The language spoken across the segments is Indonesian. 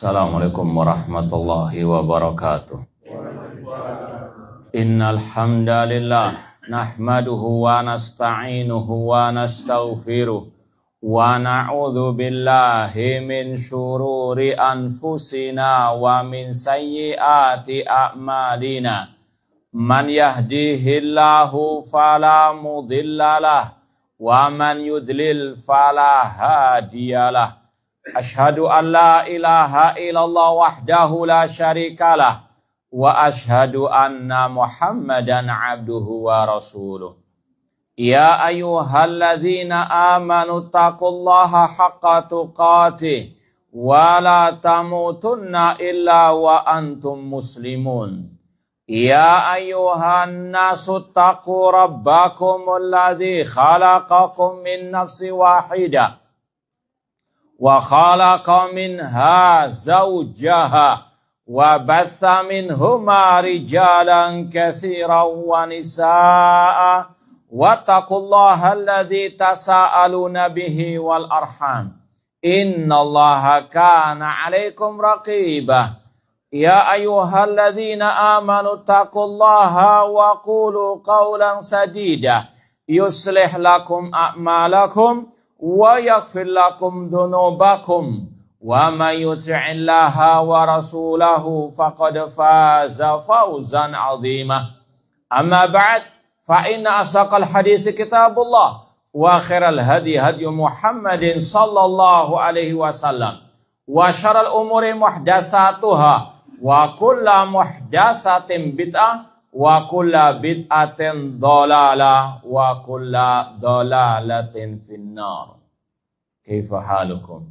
Assalamualaikum warahmatullahi wabarakatuh. Innal hamdalillah nahmaduhu wa nasta'inuhu wa nastaghfiruh wa na'udzu billahi min syururi anfusina wa min sayyiati a'malina. Man yahdihillahu fala mudhillalah wa man yudlil fala hadiyalah. Asyhadu an la ilaha illallah wahdahu la syarikalah wa asyhadu anna Muhammadan abduhu wa rasuluh. Ya ayyuhalladzina amanu taqullaha haqqa tuqatih wa la tamutunna illa wa antum muslimun. Ya ayyuhan nasu taqu rabbakumul ladzi khalaqakum min nafsin wahidah wa khalaqa minha zawjaha wa batha minhuma rijalan katsiran wa nisaa'a wattaqullaha alladzi tasaaluna bihi wal arham innallaha kana 'alaikum raqibah. Ya ayyuhalladzina amanu taqullaha wa qulu qawlan sadida yuslih lakum a'malakum wa yaghfir lakum dhunubakum wa may yuti'illaha wa rasulahu faqad faza fawzan 'azima. Amma ba'd, fa inna asdaqal hadits kitabullah wa khairal hadi hadi Muhammadin sallallahu alaihi wasallam wa syarrul umuri muhdatsatuha wa kullu muhdatsatin bid'ah wa kulla bid'atin dhalalah wa kulla dhalalatin finnar. Kaifa halukum?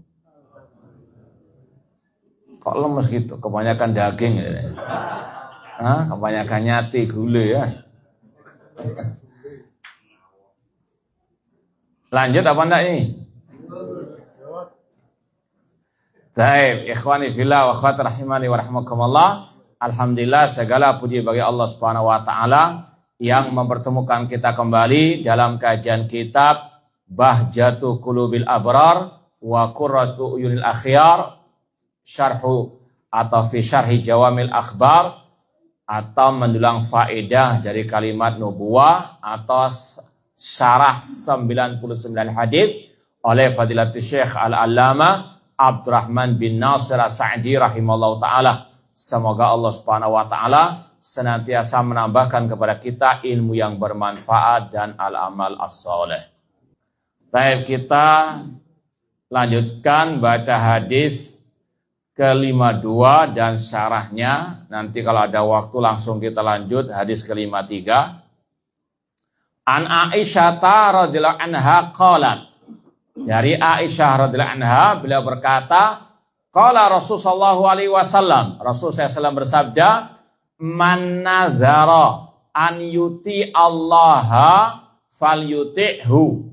Kok lemes gitu? Kebanyakan daging ya? Kebanyakan nyati gula ya? Lanjut apa enggak ini? Baik, ikhwani fillah wa akhwati rahimani wa rahmakumullah. Alhamdulillah, segala puji bagi Allah Subhanahu wa taala yang mempertemukan kita kembali dalam kajian kitab Bahjatu Qulubil Abrar wa Qurratu Uyunil Akhyar, syarhu atau fi syarhi Jawamil Akhbar, atau mendulang faedah dari kalimat nubuwah atau syarah 99 hadis oleh Fadilatul Syekh Al-Allamah Abdurrahman bin Nasir As-Sa'di rahimallahu taala. Semoga Allah Subhanahu wa taala senantiasa menambahkan kepada kita ilmu yang bermanfaat dan al-amal as-shalih. Baik, kita lanjutkan baca hadis ke-52 dan syarahnya. Nanti kalau ada waktu langsung kita lanjut hadis ke-53. An Aisyah radhiyallahu anha qalat. Dari Aisyah radhiyallahu anha, beliau berkata, qala Rasulullah sallallahu alaihi wasallam, Rasul SAW bersabda, man nazara an yuti Allaha falyuti'hu.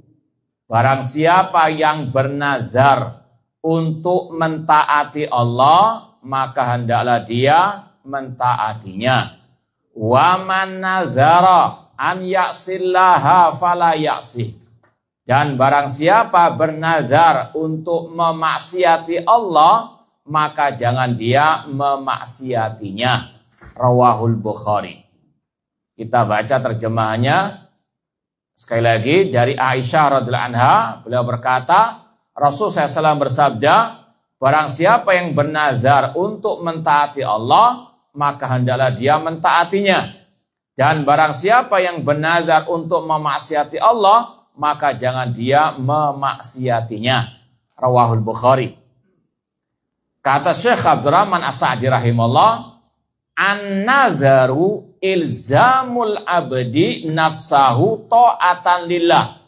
Barang siapa yang bernazar untuk mentaati Allah, maka hendaklah dia mentaatinya. Wa man nazara an ya'sillaha fala ya'sih. Dan barang siapa bernazar untuk memaksiati Allah, maka jangan dia memaksiatinya. Rawahul Bukhari. Kita baca terjemahannya. Sekali lagi dari Aisyah radhiyallahu anha, beliau berkata, Rasul SAW bersabda, barang siapa yang bernazar untuk mentaati Allah, maka hendaklah dia mentaatinya. Dan barang siapa yang bernazar untuk memaksiati Allah, maka jangan dia memaksiatinya. Rawahul Bukhari. Kata Syekh Abdurrahman As-Sa'di rahimahullah, an-nazaru ilzamul abdi nafsahu ta'atan lillah.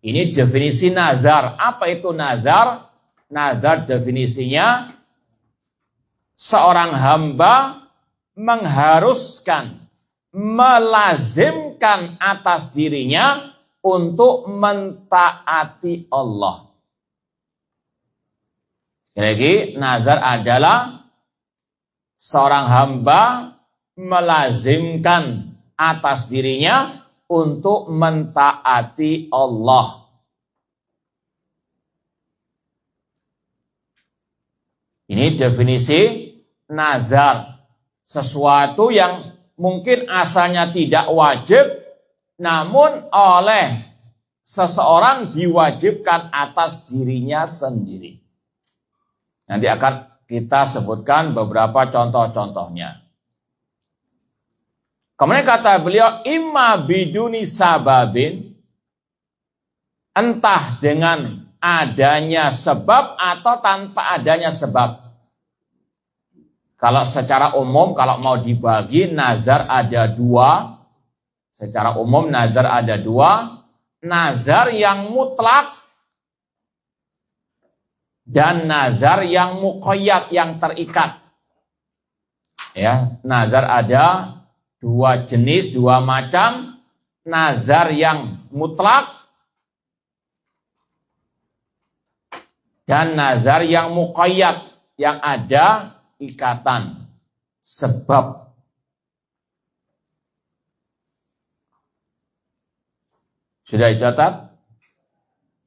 Ini definisi nazar. Apa itu nazar? Nazar definisinya seorang hamba mengharuskan, melazimkan atas dirinya untuk mentaati Allah. Sekali lagi, nazar adalah seorang hamba melazimkan atas dirinya untuk mentaati Allah. Ini Ini definisi nazar. Sesuatu yang mungkin asalnya tidak wajib, namun oleh seseorang diwajibkan atas dirinya sendiri. Nanti akan kita sebutkan beberapa contoh-contohnya. Kemudian kata beliau, imma biduni sababin, entah dengan adanya sebab atau tanpa adanya sebab. Kalau secara umum, kalau mau dibagi, nazar ada dua. Secara umum, nazar ada dua. Nazar yang mutlak dan nazar yang muqayyad, yang terikat. Ya, nazar ada dua jenis, dua macam. Nazar yang mutlak dan nazar yang muqayyad, yang ada ikatan sebab. Sudah dicatat?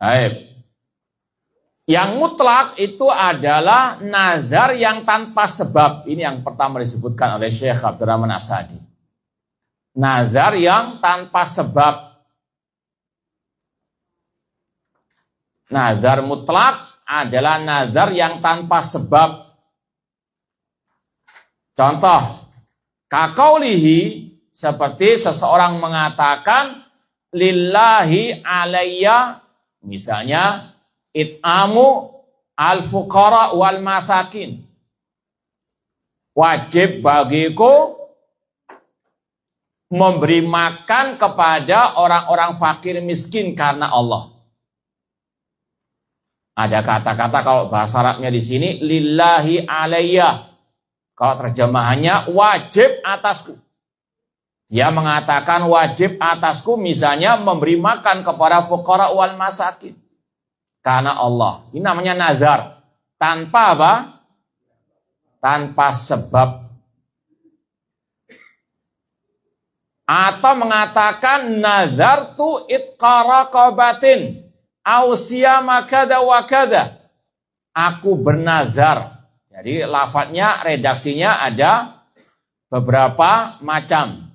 Baik. Yang mutlak itu adalah nazar yang tanpa sebab. Ini yang pertama disebutkan oleh Syekh Abdurrahman As-Sa'di. Nazar yang tanpa sebab. Nazar mutlak adalah nazar yang tanpa sebab. Contoh, kakaulihi, seperti seseorang mengatakan, lillahi alayya, misalnya, it'amu al-fuqara wal masakin. Wajib bagiku memberi makan kepada orang-orang fakir miskin karena Allah. Ada kata-kata kalau bahasa Arabnya di sini, lillahi alayya. Kalau terjemahannya wajib atasku. Dia mengatakan wajib atasku misalnya memberi makan kepada fuqara wal masakin. Karena Allah. Ini namanya nazar. Tanpa apa? Tanpa sebab. Atau mengatakan nazartu itqa raqabatin au siyama kada wa kada. Aku bernazar. Jadi lafadznya, redaksinya ada beberapa macam.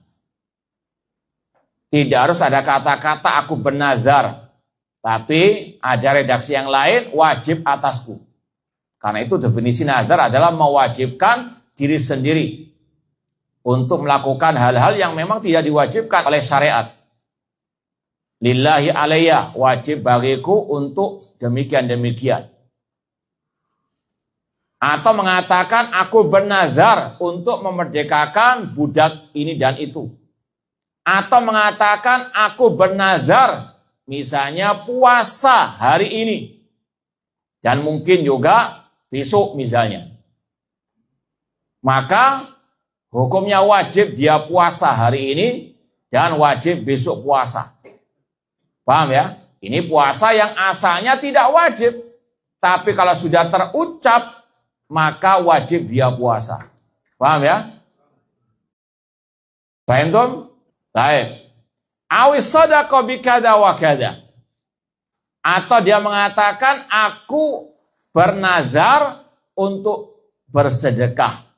Tidak harus ada kata-kata aku bernazar. Tapi ada redaksi yang lain, wajib atasku. Karena itu definisi nazar adalah mewajibkan diri sendiri untuk melakukan hal-hal yang memang tidak diwajibkan oleh syariat. Lillahi alayya, wajib bagiku untuk demikian-demikian. Atau mengatakan aku bernazar untuk memerdekakan budak ini dan itu. Atau mengatakan aku bernazar misalnya puasa hari ini. Dan mungkin juga besok misalnya. Maka hukumnya wajib dia puasa hari ini dan wajib besok puasa. Paham ya? Ini puasa yang asalnya tidak wajib. Tapi kalau sudah terucap, maka wajib dia puasa. Paham ya? Paham tuh? Baik. Awis shadaqah bikada wa kada. Atau dia mengatakan aku bernazar untuk bersedekah,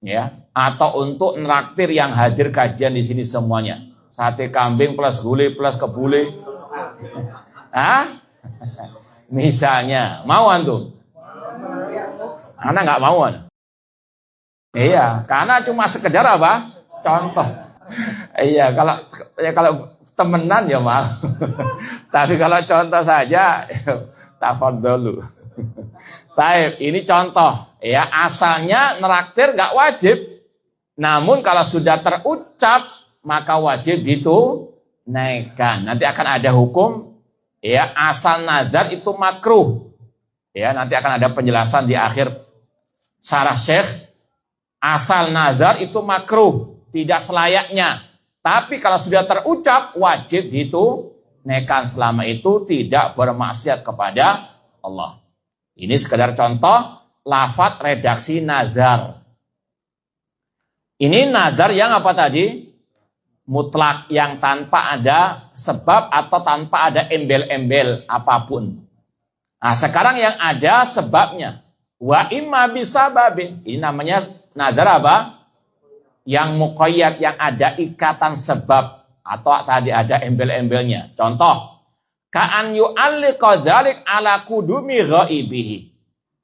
ya, atau untuk nraktir yang hadir kajian di sini semuanya. Sate kambing plus gulai plus kebule. Hah? Misalnya, mau antum? Anak nggak mau. Iya, karena cuma sekedar apa? Contoh. Iya, kalau temenan ya mau. Tapi kalau contoh saja, tafadholu. Baik, ini contoh. Ya, asalnya neraktir nggak wajib. Namun kalau sudah terucap, maka wajib ditunaikan. Nanti akan ada hukum. Ya, asal nazar itu makruh. Ya, nanti akan ada penjelasan di akhir syarah Syekh. Asal nazar itu makruh, tidak selayaknya. Tapi kalau sudah terucap, wajib ditunaikan selama itu tidak bermaksiat kepada Allah. Ini sekedar contoh lafadz redaksi nazar. Ini nazar yang apa tadi? Mutlak, yang tanpa ada sebab atau tanpa ada embel-embel apapun. Nah, sekarang yang ada sebabnya. Wa imma bisababin. Ini namanya nazar apa? Yang muqayyad, yang ada ikatan sebab atau tadi ada embel-embelnya. Contoh, ka'an yu'alliqa dzalik ala qudumi ghaibihi.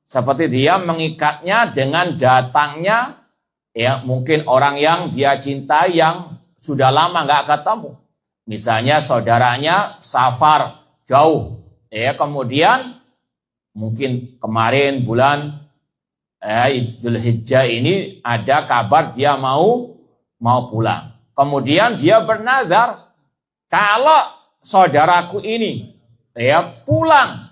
Seperti dia mengikatnya dengan datangnya ya mungkin orang yang dia cintai yang sudah lama nggak ketemu. Misalnya saudaranya safar jauh, ya kemudian mungkin kemarin bulan Idul Hijjah ini ada kabar dia mau pulang. Kemudian dia bernazar, kalau saudaraku ini ya pulang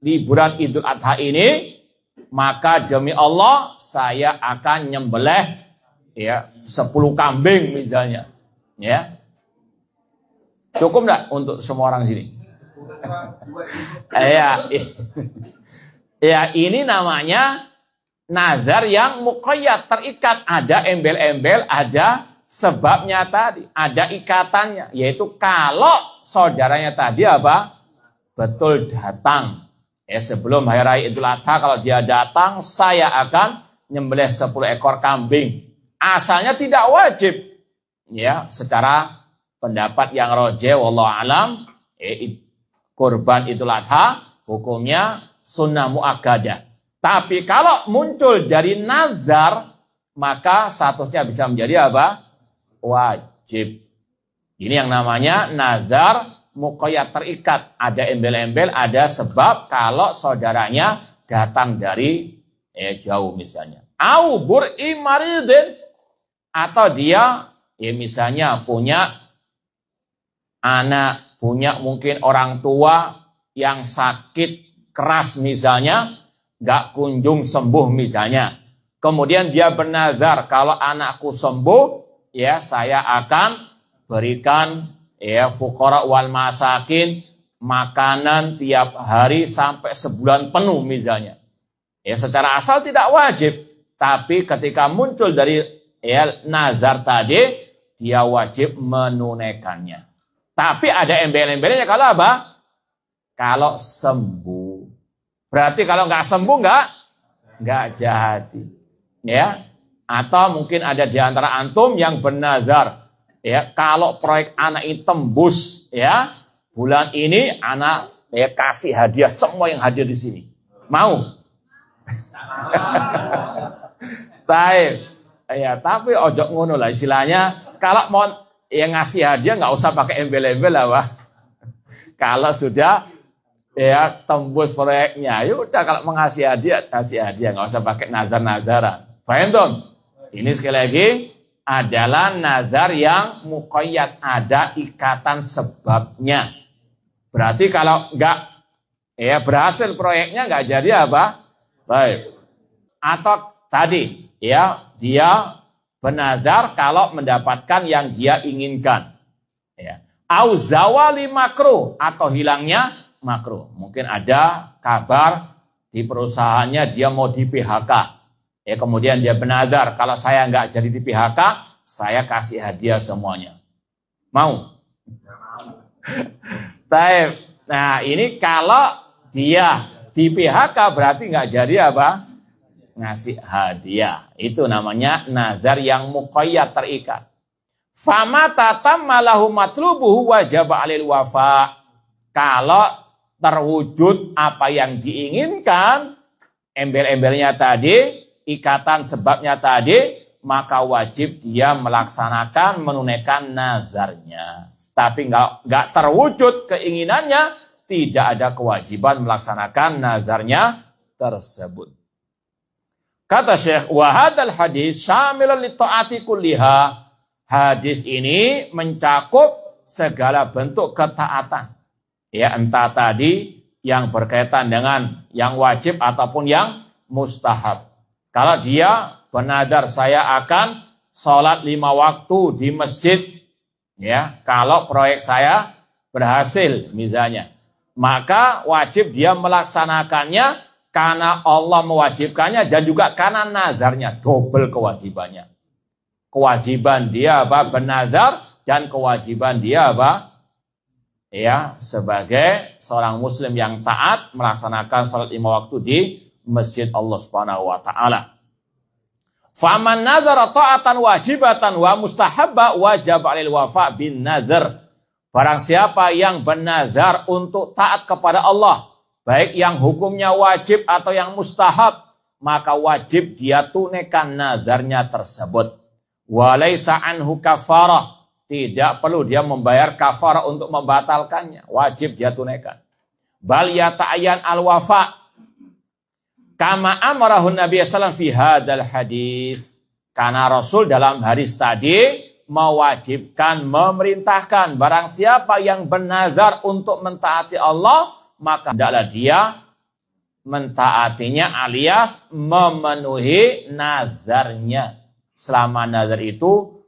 di bulan Idul Adha ini, maka demi Allah saya akan nyembelih ya 10 kambing misalnya, ya. Cukup enggak untuk semua orang sini? Ya, ini namanya nazar yang muqayyad, terikat, ada embel-embel, ada sebabnya tadi, ada ikatannya, yaitu kalau saudaranya tadi apa? Betul datang. Ya, sebelum hari raya Idul Adha kalau dia datang, saya akan nyembelih 10 ekor kambing. Asalnya tidak wajib. Ya, secara pendapat yang rajih wallahu alam, kurban Idul Adha hukumnya sunnah muakkadah. Tapi kalau muncul dari nazar, maka statusnya bisa menjadi apa? Wajib. Ini yang namanya nazar muqayyad, terikat, ada embel-embel, ada sebab kalau saudaranya datang dari jauh misalnya. Au bur'i maridin, atau dia ya misalnya punya anak, punya mungkin orang tua yang sakit keras misalnya, gak kunjung sembuh misalnya. Kemudian dia bernazar, kalau anakku sembuh, ya saya akan berikan ya fuqara wal masakin makanan tiap hari sampai sebulan penuh misalnya. Ya secara asal tidak wajib, tapi ketika muncul dari ya nazar tadi, dia wajib menunaikannya. Tapi ada embel-embelnya kalau apa? Kalau sembuh. Berarti kalau nggak sembuh nggak jadi. Ya. Atau mungkin ada di antara antum yang bernazar, ya kalau proyek anak ini tembus, ya bulan ini anak ya kasih hadiah semua yang hadir di sini. Mau? Baik. Ya, tapi ojo ngono lah istilahnya. Kalau mau yang ngasih hadiah nggak usah pakai embel-embel lah, Wah. Kalau sudah ya tembus proyeknya, ya udah kalau mau ngasih hadiah, kasih hadiah, nggak usah pakai nazar-nazaran. Paham tuh? Ini sekali lagi adalah nazar yang muqayyad, ada ikatan sebabnya. Berarti kalau nggak ya berhasil proyeknya nggak jadi apa? Baik. Atau tadi ya dia bernazar kalau mendapatkan yang dia inginkan. Ya. Au zawali makruh, atau hilangnya makruh. Mungkin ada kabar di perusahaannya dia mau di PHK. Ya, kemudian dia bernazar, kalau saya nggak jadi di PHK, saya kasih hadiah semuanya. Mau? Nah, ini kalau dia di PHK berarti nggak jadi apa? Ngasih hadiah. Itu namanya nazar yang muqayyad, terikat. Fama tatamma lahu matlubuhu wajib 'alil wafa. Kalau terwujud apa yang diinginkan, embel-embelnya tadi, ikatan sebabnya tadi, maka wajib dia melaksanakan, menunaikan nazarnya. Tapi nggak terwujud keinginannya, tidak ada kewajiban melaksanakan nazarnya tersebut. Kata Syekh, wa hadzal hadis syamilun li taati kulliha. Hadis ini mencakup segala bentuk ketaatan. Ya, entah tadi yang berkaitan dengan yang wajib ataupun yang mustahab. Kalau dia bernazar, saya akan sholat 5 waktu di masjid, ya, kalau proyek saya berhasil misalnya, maka wajib dia melaksanakannya karena Allah mewajibkannya dan juga karena nazarnya, double kewajibannya. Kewajiban dia apa? Bernazar, dan kewajiban dia apa? Ya, sebagai seorang muslim yang taat melaksanakan sholat 5 waktu di masjid Allah Subhanahu wa taala. Faman nadzara ta'atan wajibatan wa mustahabba wajib 'alil wafa bin nadzar. Barang siapa yang bernazar untuk taat kepada Allah, baik yang hukumnya wajib atau yang mustahab, maka wajib dia tunaikan nazarnya tersebut. Walaisa anhu kafarah. Tidak perlu dia membayar kafarah untuk membatalkannya. Wajib dia tunaikan. Bal yata'ayyan al-wafa. Kama amarahun Nabi SAW fi hadal hadis. Karena Rasul dalam hadis tadi mewajibkan, memerintahkan. Barang siapa yang bernazar untuk mentaati Allah, maka hendaklah dia mentaatinya alias memenuhi nazarnya. Selama nazar itu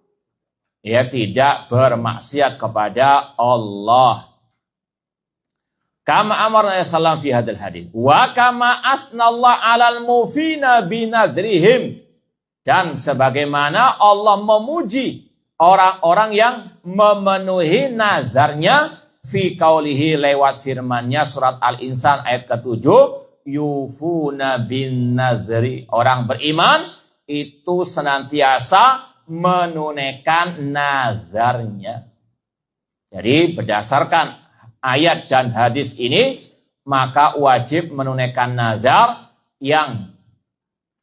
ya tidak bermaksiat kepada Allah. Kama amarna sallam fi hadal hadis. Wa kama asnallahu 'alal mufina binadrihim. Dan sebagaimana Allah memuji orang-orang yang memenuhi nazarnya fi qaulihi lewat firman-Nya surat Al-Insan ayat ke-7, yufuna bin nazri. Orang beriman itu senantiasa menunaikan nazarnya. Jadi berdasarkan ayat dan hadis ini, maka wajib menunaikan nazar yang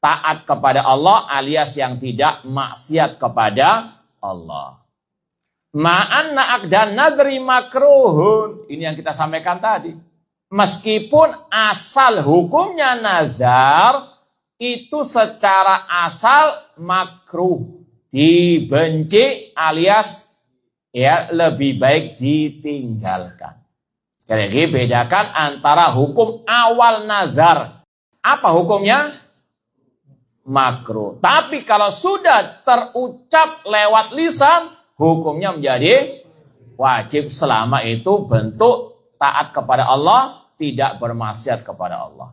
taat kepada Allah alias yang tidak maksiat kepada Allah. Ma'anna aqdan nadri makruhun. Ini yang kita sampaikan tadi. Meskipun asal hukumnya nazar itu secara asal makruh, dibenci alias ya lebih baik ditinggalkan. Sekali lagi bedakan antara hukum awal nazar. Apa hukumnya? Makruh. Tapi kalau sudah terucap lewat lisan, hukumnya menjadi wajib selama itu bentuk taat kepada Allah, tidak bermaksiat kepada Allah.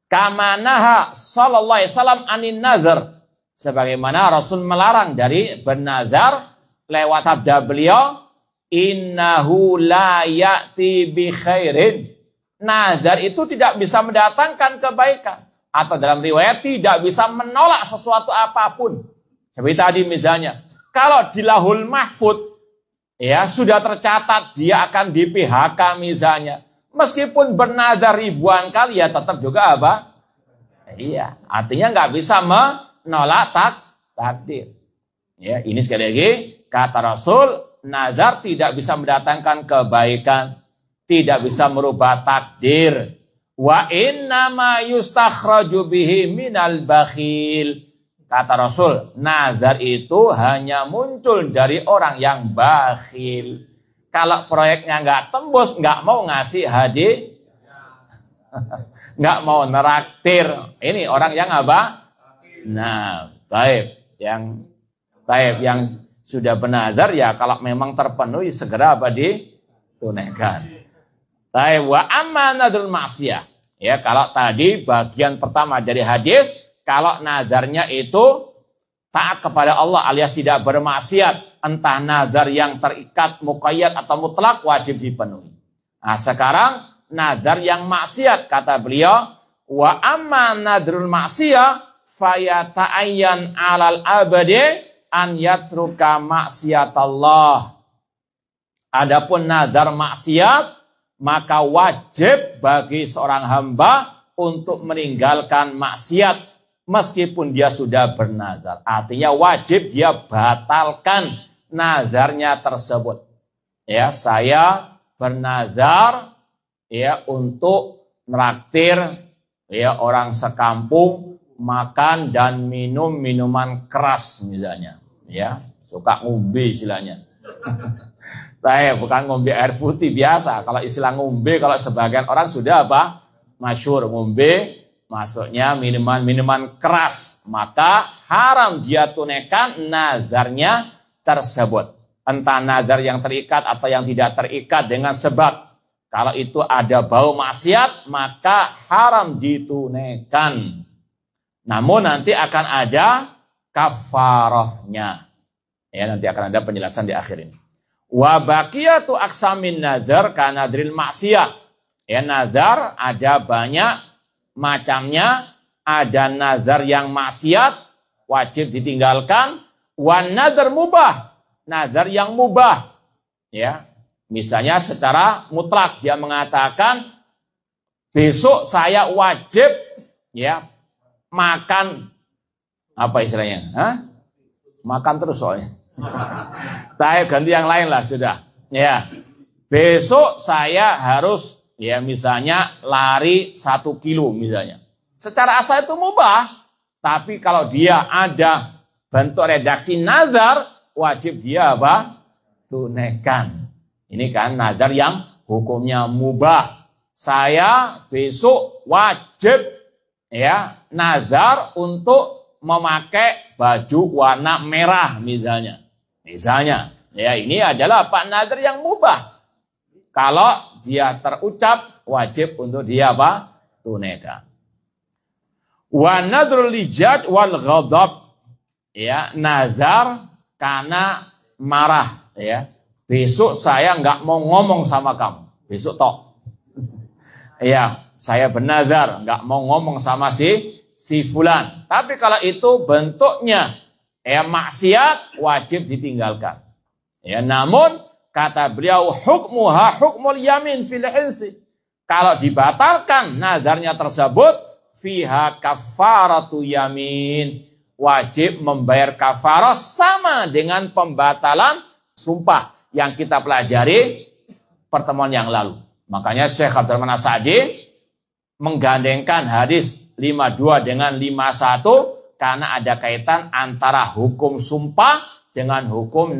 Kama naha sallallahu alaihi wasallam anin nazar. Sebagaimana Rasul melarang dari bernazar lewat sabda beliau, innahu la ya'ti bi khairin. Nazar itu tidak bisa mendatangkan kebaikan. Atau dalam riwayat tidak bisa menolak sesuatu apapun. Seperti tadi misalnya, kalau di Lahul Mahfud ya sudah tercatat dia akan di PHK misalnya, meskipun bernazar ribuan kali ya tetap juga apa? Iya, artinya nggak bisa menolak takdir. Ya, ini sekali lagi kata Rasul, nazar tidak bisa mendatangkan kebaikan, tidak bisa merubah takdir. Wa innama yustakhraju bihi minal bakhil. Kata Rasul, nazar itu hanya muncul dari orang yang bakhil. Kalau proyeknya nggak tembus, nggak mau ngasih hadiah, nggak mau neraktir. Ini orang yang apa? Nah, yang sudah bernazar ya kalau memang terpenuhi segera apa ditunaikan. Wa amma nadrul ma'siyah. Ya, kalau tadi bagian pertama dari hadis, kalau nazarnya itu taat kepada Allah alias tidak bermaksiat, entah nazar yang terikat muqayyad atau mutlak wajib dipenuhi. Nah, sekarang nazar yang maksiat kata beliau, wa amma nadrul ma'siyah fayata'ayyan 'alal abadi an yatruka maksiatallah. Adapun nazar maksiat maka wajib bagi seorang hamba untuk meninggalkan maksiat meskipun dia sudah bernazar. Artinya wajib dia batalkan nazarnya tersebut. Ya, saya bernazar ya untuk traktir ya orang sekampung makan dan minum minuman keras misalnya. Ya, suka ngombe istilahnya. Saya bukan ngombe air putih biasa. Kalau istilah ngombe, kalau sebagian orang sudah apa? Masyhur ngombe, maksudnya minuman keras. Maka haram dia tunaikan nazarnya tersebut. Entah nazar yang terikat atau yang tidak terikat dengan sebab. Kalau itu ada bau maksiat, maka haram ditunaikan. Namun nanti akan ada kafarahnya. Ya, nanti akan ada penjelasan di akhir ini. Wa baqiyatu aqsamin nazar kanadril maksiyah. Ya, nazar ada banyak macamnya ada nazar yang maksiat, wajib ditinggalkan. Wan nazar mubah, nazar yang mubah. Ya, misalnya secara mutlak dia mengatakan besok saya wajib ya makan apa istilahnya? Makan terus soalnya. Saya ganti yang lain lah sudah. Ya, besok saya harus ya misalnya lari 1 kilo misalnya. Secara asal itu mubah, tapi kalau dia ada bentuk redaksi nazar, wajib dia apa? Tunaikan. Ini kan nazar yang hukumnya mubah. Saya besok wajib ya nazar untuk memakai baju warna merah misalnya. Misalnya, ya ini adalah apa? Nazar yang mubah. Kalau dia terucap, wajib untuk dia apa? Tunaikan. Wa nadrul lijad wal ghadab. Ya, nazar karena marah, ya. Besok saya nggak mau ngomong sama kamu. Besok tok. Ya, saya bernazar nggak mau ngomong sama si fulan. Tapi kalau itu bentuknya ya maksiat, wajib ditinggalkan. Ya, namun kata beliau hukmuha hukmul yamin fil hinsi. Kalau dibatalkan nazarnya tersebut, fiha kafaratu yamin, wajib membayar kafarah sama dengan pembatalan sumpah yang kita pelajari pertemuan yang lalu. Makanya Syekh Abdurrahman As-Sa'di menggandengkan hadis 52 dengan 51 karena ada kaitan antara hukum sumpah dengan hukum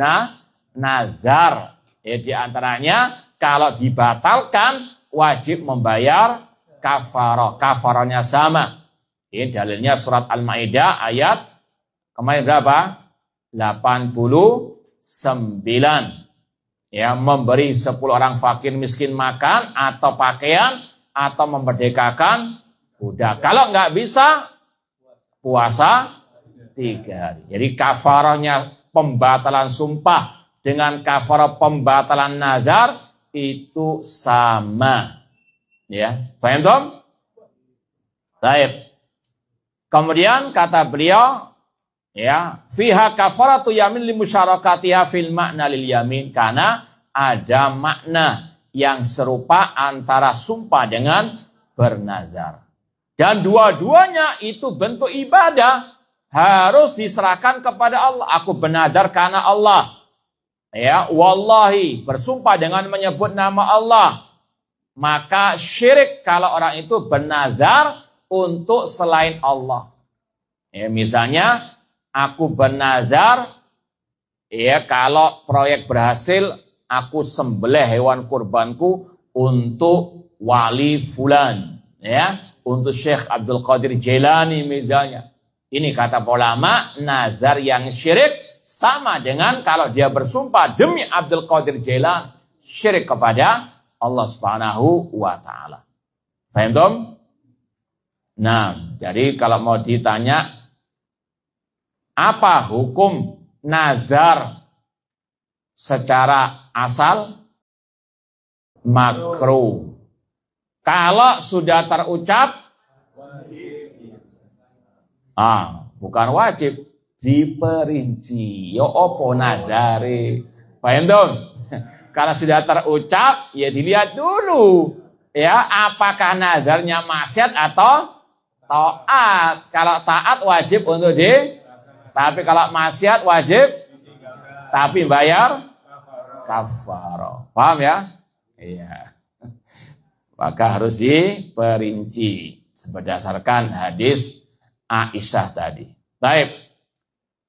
nazar. Ya, di antaranya kalau dibatalkan wajib membayar kafarah. Kafarahnya sama. Ini dalilnya surat Al-Maidah ayat kemarin berapa? 89. Ya, memberi 10 orang fakir miskin makan atau pakaian atau memerdekakan budak. Kalau nggak bisa puasa 3 hari. Jadi kafarahnya pembatalan sumpah dengan kafarah pembatalan nazar itu sama. Ya, paham dong? Baik. Kemudian kata beliau, ya, fiha kafaratu yamin li musyarakatiha fil makna lil yamin, karena ada makna yang serupa antara sumpah dengan bernazar. Dan dua-duanya itu bentuk ibadah, harus diserahkan kepada Allah. Aku bernazar karena Allah. Ya, wallahi, bersumpah dengan menyebut nama Allah. Maka syirik kalau orang itu bernazar untuk selain Allah. Ya, misalnya aku bernazar, ya kalau proyek berhasil, aku sembelih hewan kurbanku untuk wali fulan, ya, untuk Syekh Abdul Qadir Jailani misalnya. Ini kata ulama, nazar yang syirik sama dengan kalau dia bersumpah demi Abdul Qadir Jailani, syirik kepada Allah Subhanahu wa taala. Paham dong? Nah, jadi kalau mau ditanya apa hukum nazar secara asal, makruh. Kalau sudah terucap, bukan wajib, diperinci. Yo opo nazare. Paham dong? Kalau sudah terucap, ya dilihat dulu. Ya, apakah nazarnya maksiat atau taat. Kalau taat wajib untuk tapi kalau maksiat wajib tapi bayar kafarah. Paham ya? Iya. Maka harus diperinci berdasarkan hadis Aisyah tadi. Baik.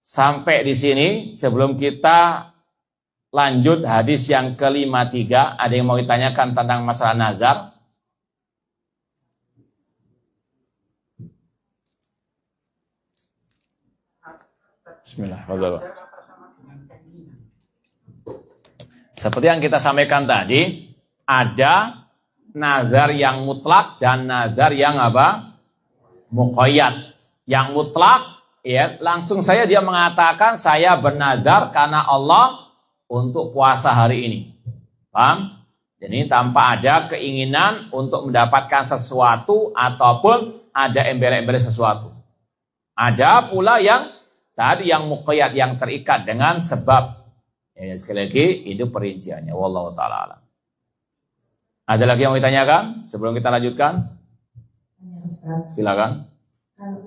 Sampai di sini sebelum kita lanjut hadis yang ke-53, ada yang mau ditanyakan tentang masalah nazar? Bismillahirrahmanirrahim. Seperti yang kita sampaikan tadi, ada nazar yang mutlak dan nazar yang apa? Muqayyad. Yang mutlak, ya, langsung saja dia mengatakan saya bernazar karena Allah untuk puasa hari ini. Paham? Jadi tanpa ada keinginan untuk mendapatkan sesuatu ataupun ada embel-embel sesuatu. Ada pula yang tadi yang muqayyad, yang terikat dengan sebab. Ya, sekali lagi itu perinciannya. Wallahu ta'ala alam. Ada lagi yang mau ditanyakan sebelum kita lanjutkan? Silakan. Kalau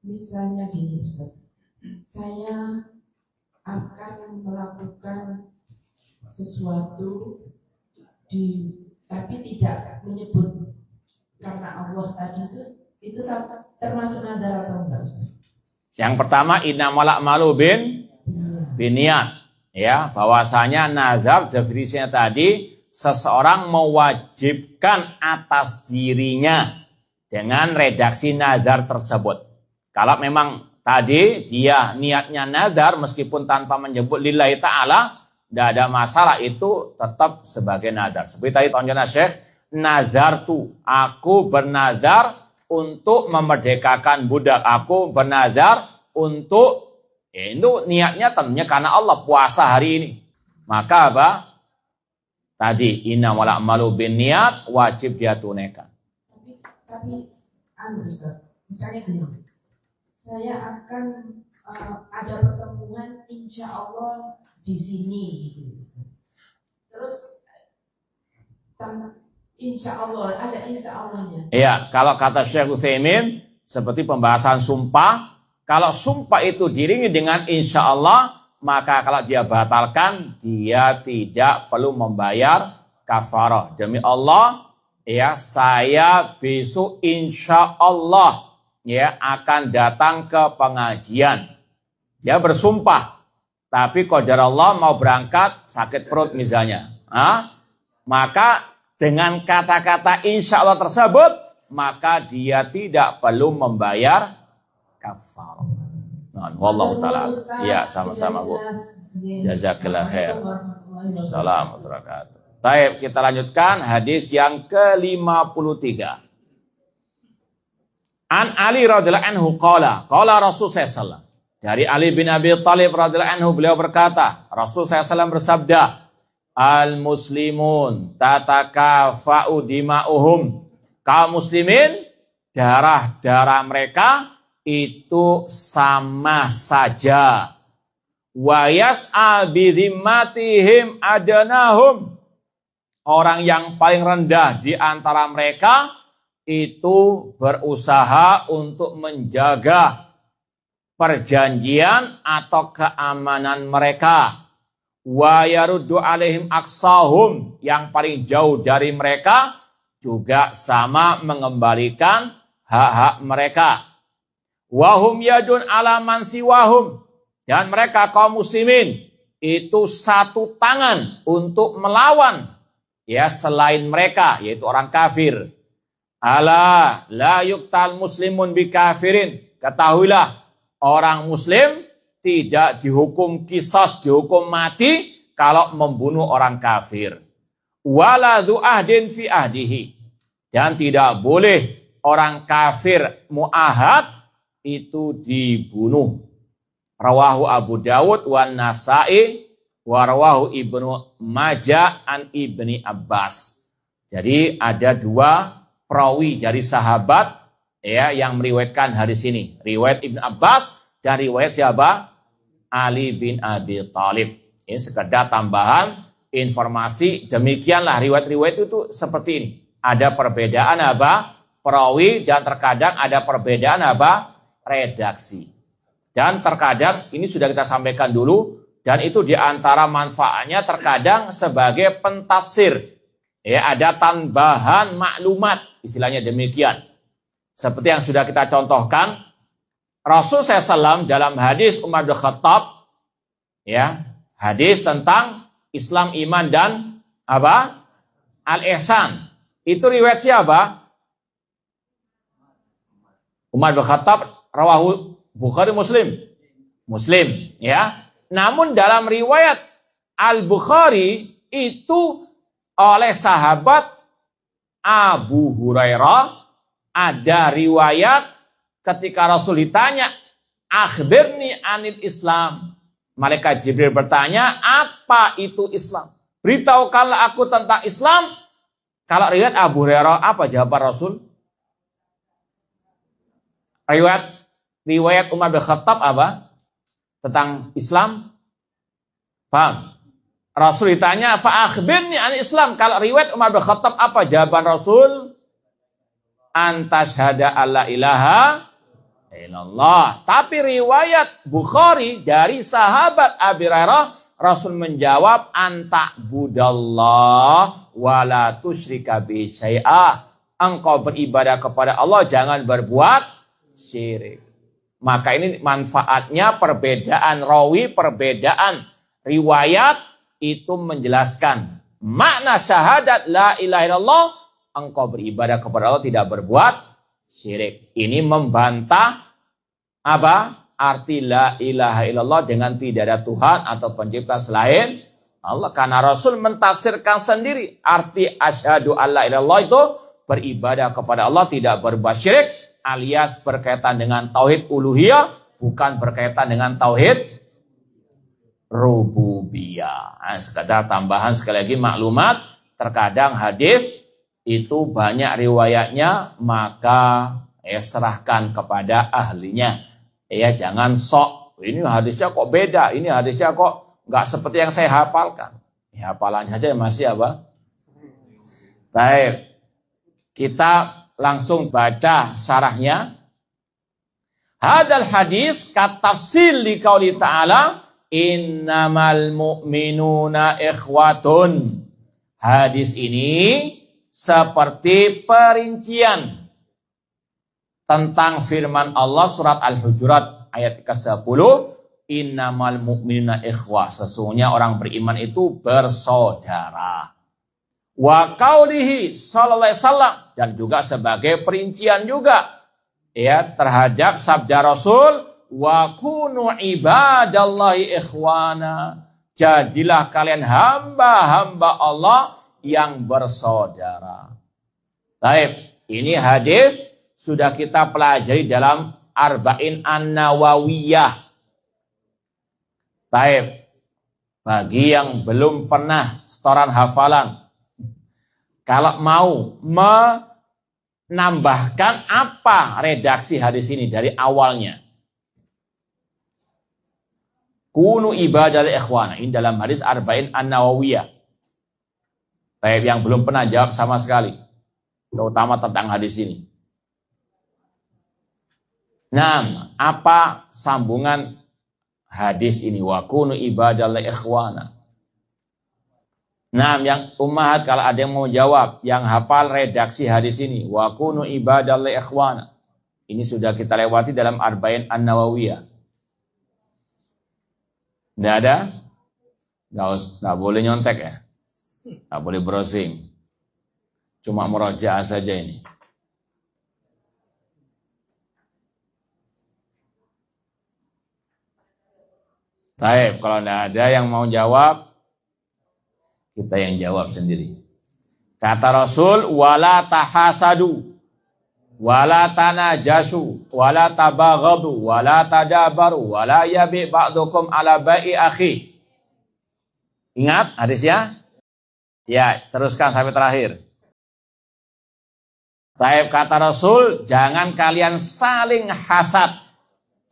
misalnya gini Ustaz, saya akan melakukan sesuatu tapi tidak menyebut karena Allah tadi itu termasuk nazar atau enggak Ustaz? Yang pertama innamal a'malu binniat, ya, bahwasanya nazar definisinya tadi seseorang mewajibkan atas dirinya dengan redaksi nazar tersebut. Kalau memang tadi dia niatnya nazar meskipun tanpa menyebut lillahi ta'ala, tidak ada masalah, itu tetap sebagai nazar. Seperti tadi tonjonan Syekh, nazartu, aku bernazar untuk memerdekakan budak, aku bernazar untuk, ya itu niatnya tentunya karena Allah, puasa hari ini. Maka apa? Tadi innamal a'malu binniat, wajib dia tunaikan. Tapi Ustaz, misalnya gini, saya akan ada pertemuan insya Allah di sini gitu Ustaz. Terus insya Allah, ada insya Allahnya. Iya, kalau kata Syekh Utsaimin seperti pembahasan sumpah, kalau sumpah itu diiringi dengan insya Allah, maka kalau dia batalkan, dia tidak perlu membayar kafarah. Demi Allah, ya, saya besok insya Allah, ya, akan datang ke pengajian. Dia bersumpah, tapi qadar Allah mau berangkat sakit perut misalnya. Maka dengan kata-kata insya Allah tersebut, maka dia tidak perlu membayar kafarah. Wallahu ta'ala. Ya, sama-sama Bu. Jazakallah khair. Assalamualaikum warahmatullahi wabarakatuh. Baik, kita lanjutkan hadis yang ke-53. An Ali radhiyallahu anhu qala Rasul sallallahu alaihi wasallam. Dari Ali bin Abi Thalib radhiyallahu anhu, beliau berkata, Rasul sallallahu alaihi wasallam bersabda, al-muslimun tatakafa'u dima'uhum. Kaum muslimin, darah-darah mereka itu sama saja. Wa yas'a bi dhimmatihim adanahum. Orang yang paling rendah di antara mereka itu berusaha untuk menjaga perjanjian atau keamanan mereka. Wa yaruddu alaihim aqsahum, yang paling jauh dari mereka juga sama mengembalikan hak-hak mereka. Wahum yadun ala man siwahum, dan mereka kaum muslimin itu satu tangan untuk melawan, ya, selain mereka, yaitu orang kafir. Ala la yuqtal muslimun bi kafirin, ketahuilah orang muslim tidak dihukum qisas, dihukum mati kalau membunuh orang kafir. Wala dzu ahdin fi ahdihi, dan tidak boleh orang kafir muahad itu dibunuh. Rawahu Abu Dawud wan Nasa'i wa rawahu Ibnu Majah an Ibni Abbas. Jadi ada dua perawi dari sahabat, ya, yang meriwayatkan hadis ini. Riwayat Ibnu Abbas dan riwayat siapa? Ali bin Abi Thalib. Ini sekedar tambahan informasi. Demikianlah riwayat-riwayat itu seperti ini. Ada perbedaan apa? Perawi, dan terkadang ada perbedaan apa? Redaksi. Dan terkadang, ini sudah kita sampaikan dulu, dan itu diantara manfaatnya terkadang sebagai pentafsir. Ya, ada tambahan maklumat, istilahnya demikian. Seperti yang sudah kita contohkan, Rasul SAW dalam hadis Umar bin Khattab, ya, hadis tentang Islam, iman, dan apa? Al-Ihsan. Itu riwayat siapa? Umar bin Khattab, rawahu Bukhari Muslim, ya. Namun dalam riwayat Al-Bukhari itu oleh sahabat Abu Hurairah ada riwayat ketika Rasul ditanya, akhbirni anil Islam. Malaikat Jibril bertanya, apa itu Islam? Beritahukanlah aku tentang Islam. Kalau riwayat Abu Hurairah, apa jawaban Rasul? Riwayat Umar bin Khattab apa? Tentang Islam? Paham? Rasul ditanya, fa akhbirni an Islam. Kalau riwayat Umar bin Khattab, apa jawaban Rasul? Antashhada alla ilaha illallah. Tapi riwayat Bukhari dari sahabat Abi Hurairah, Rasul menjawab, anta'budallah wala tusyrika bi syai'ah. Engkau beribadah kepada Allah, jangan berbuat syirik. Maka ini manfaatnya perbedaan rawi, perbedaan riwayat itu menjelaskan makna syahadat la ilaha illallah, engkau beribadah kepada Allah tidak berbuat syirik. Ini membantah apa? Arti la ilaha illallah dengan tidak ada Tuhan atau pencipta selain Allah. Karena Rasul mentafsirkan sendiri arti asyhadu alla ilallah itu beribadah kepada Allah tidak berbuat syirik, alias berkaitan dengan tauhid uluhiyah, bukan berkaitan dengan tauhid rububiyah. Nah, sekedar tambahan sekali lagi maklumat, terkadang hadis itu banyak riwayatnya, maka serahkan kepada ahlinya. Ya, jangan sok, ini hadisnya kok beda, ini hadisnya kok nggak seperti yang saya hafalkan. Ya, hafalannya aja masih apa? Baik, kita langsung baca syarahnya. Hadal hadis katafsil li qauli ta'ala innamal mu'minuna ikhwatun. Hadis ini seperti perincian tentang firman Allah surat Al-Hujurat ayat ke-10, innamal mu'minuna ikhwah, sesungguhnya orang beriman itu bersaudara. Wa qaulihi sallallahu alaihi wasallam, dan juga sebagai perincian juga ya terhadap sabda Rasul, wa kunu ibadallahi ikhwana, jadilah kalian hamba-hamba Allah yang bersaudara. Baik, ini hadis sudah kita pelajari dalam Arba'in An-Nawawiyah. Baik, bagi yang belum pernah setoran hafalan, kalau mau menambahkan apa redaksi hadis ini dari awalnya. Kunu ibadal ikhwana, ini dalam hadis Arba'in An-Nawawiyah. Baik, yang belum pernah jawab sama sekali, terutama tentang hadis ini. Nah, apa sambungan hadis ini? Wa kunu ibadallahi ikhwana. Nah, yang ummahat kalau ada yang mau jawab, yang hafal redaksi hadis ini, wa kunu ibadallahi ikhwana. Ini sudah kita lewati dalam Arba'in An-Nawawiyah. Tidak ada? Nggak boleh nyontek ya? Nggak boleh browsing. Cuma murojaah saja ini. Baik, kalau tidak ada yang mau jawab, kita yang jawab sendiri. Kata Rasul, wala tahasadu, wala tanajasu, wala tabaghadu, wala tadabaru, wala yabi ba'dukum ala ba'i akhi. Ingat hadisnya? Ya, teruskan sampai terakhir. Baik, kata Rasul, jangan kalian saling hasad,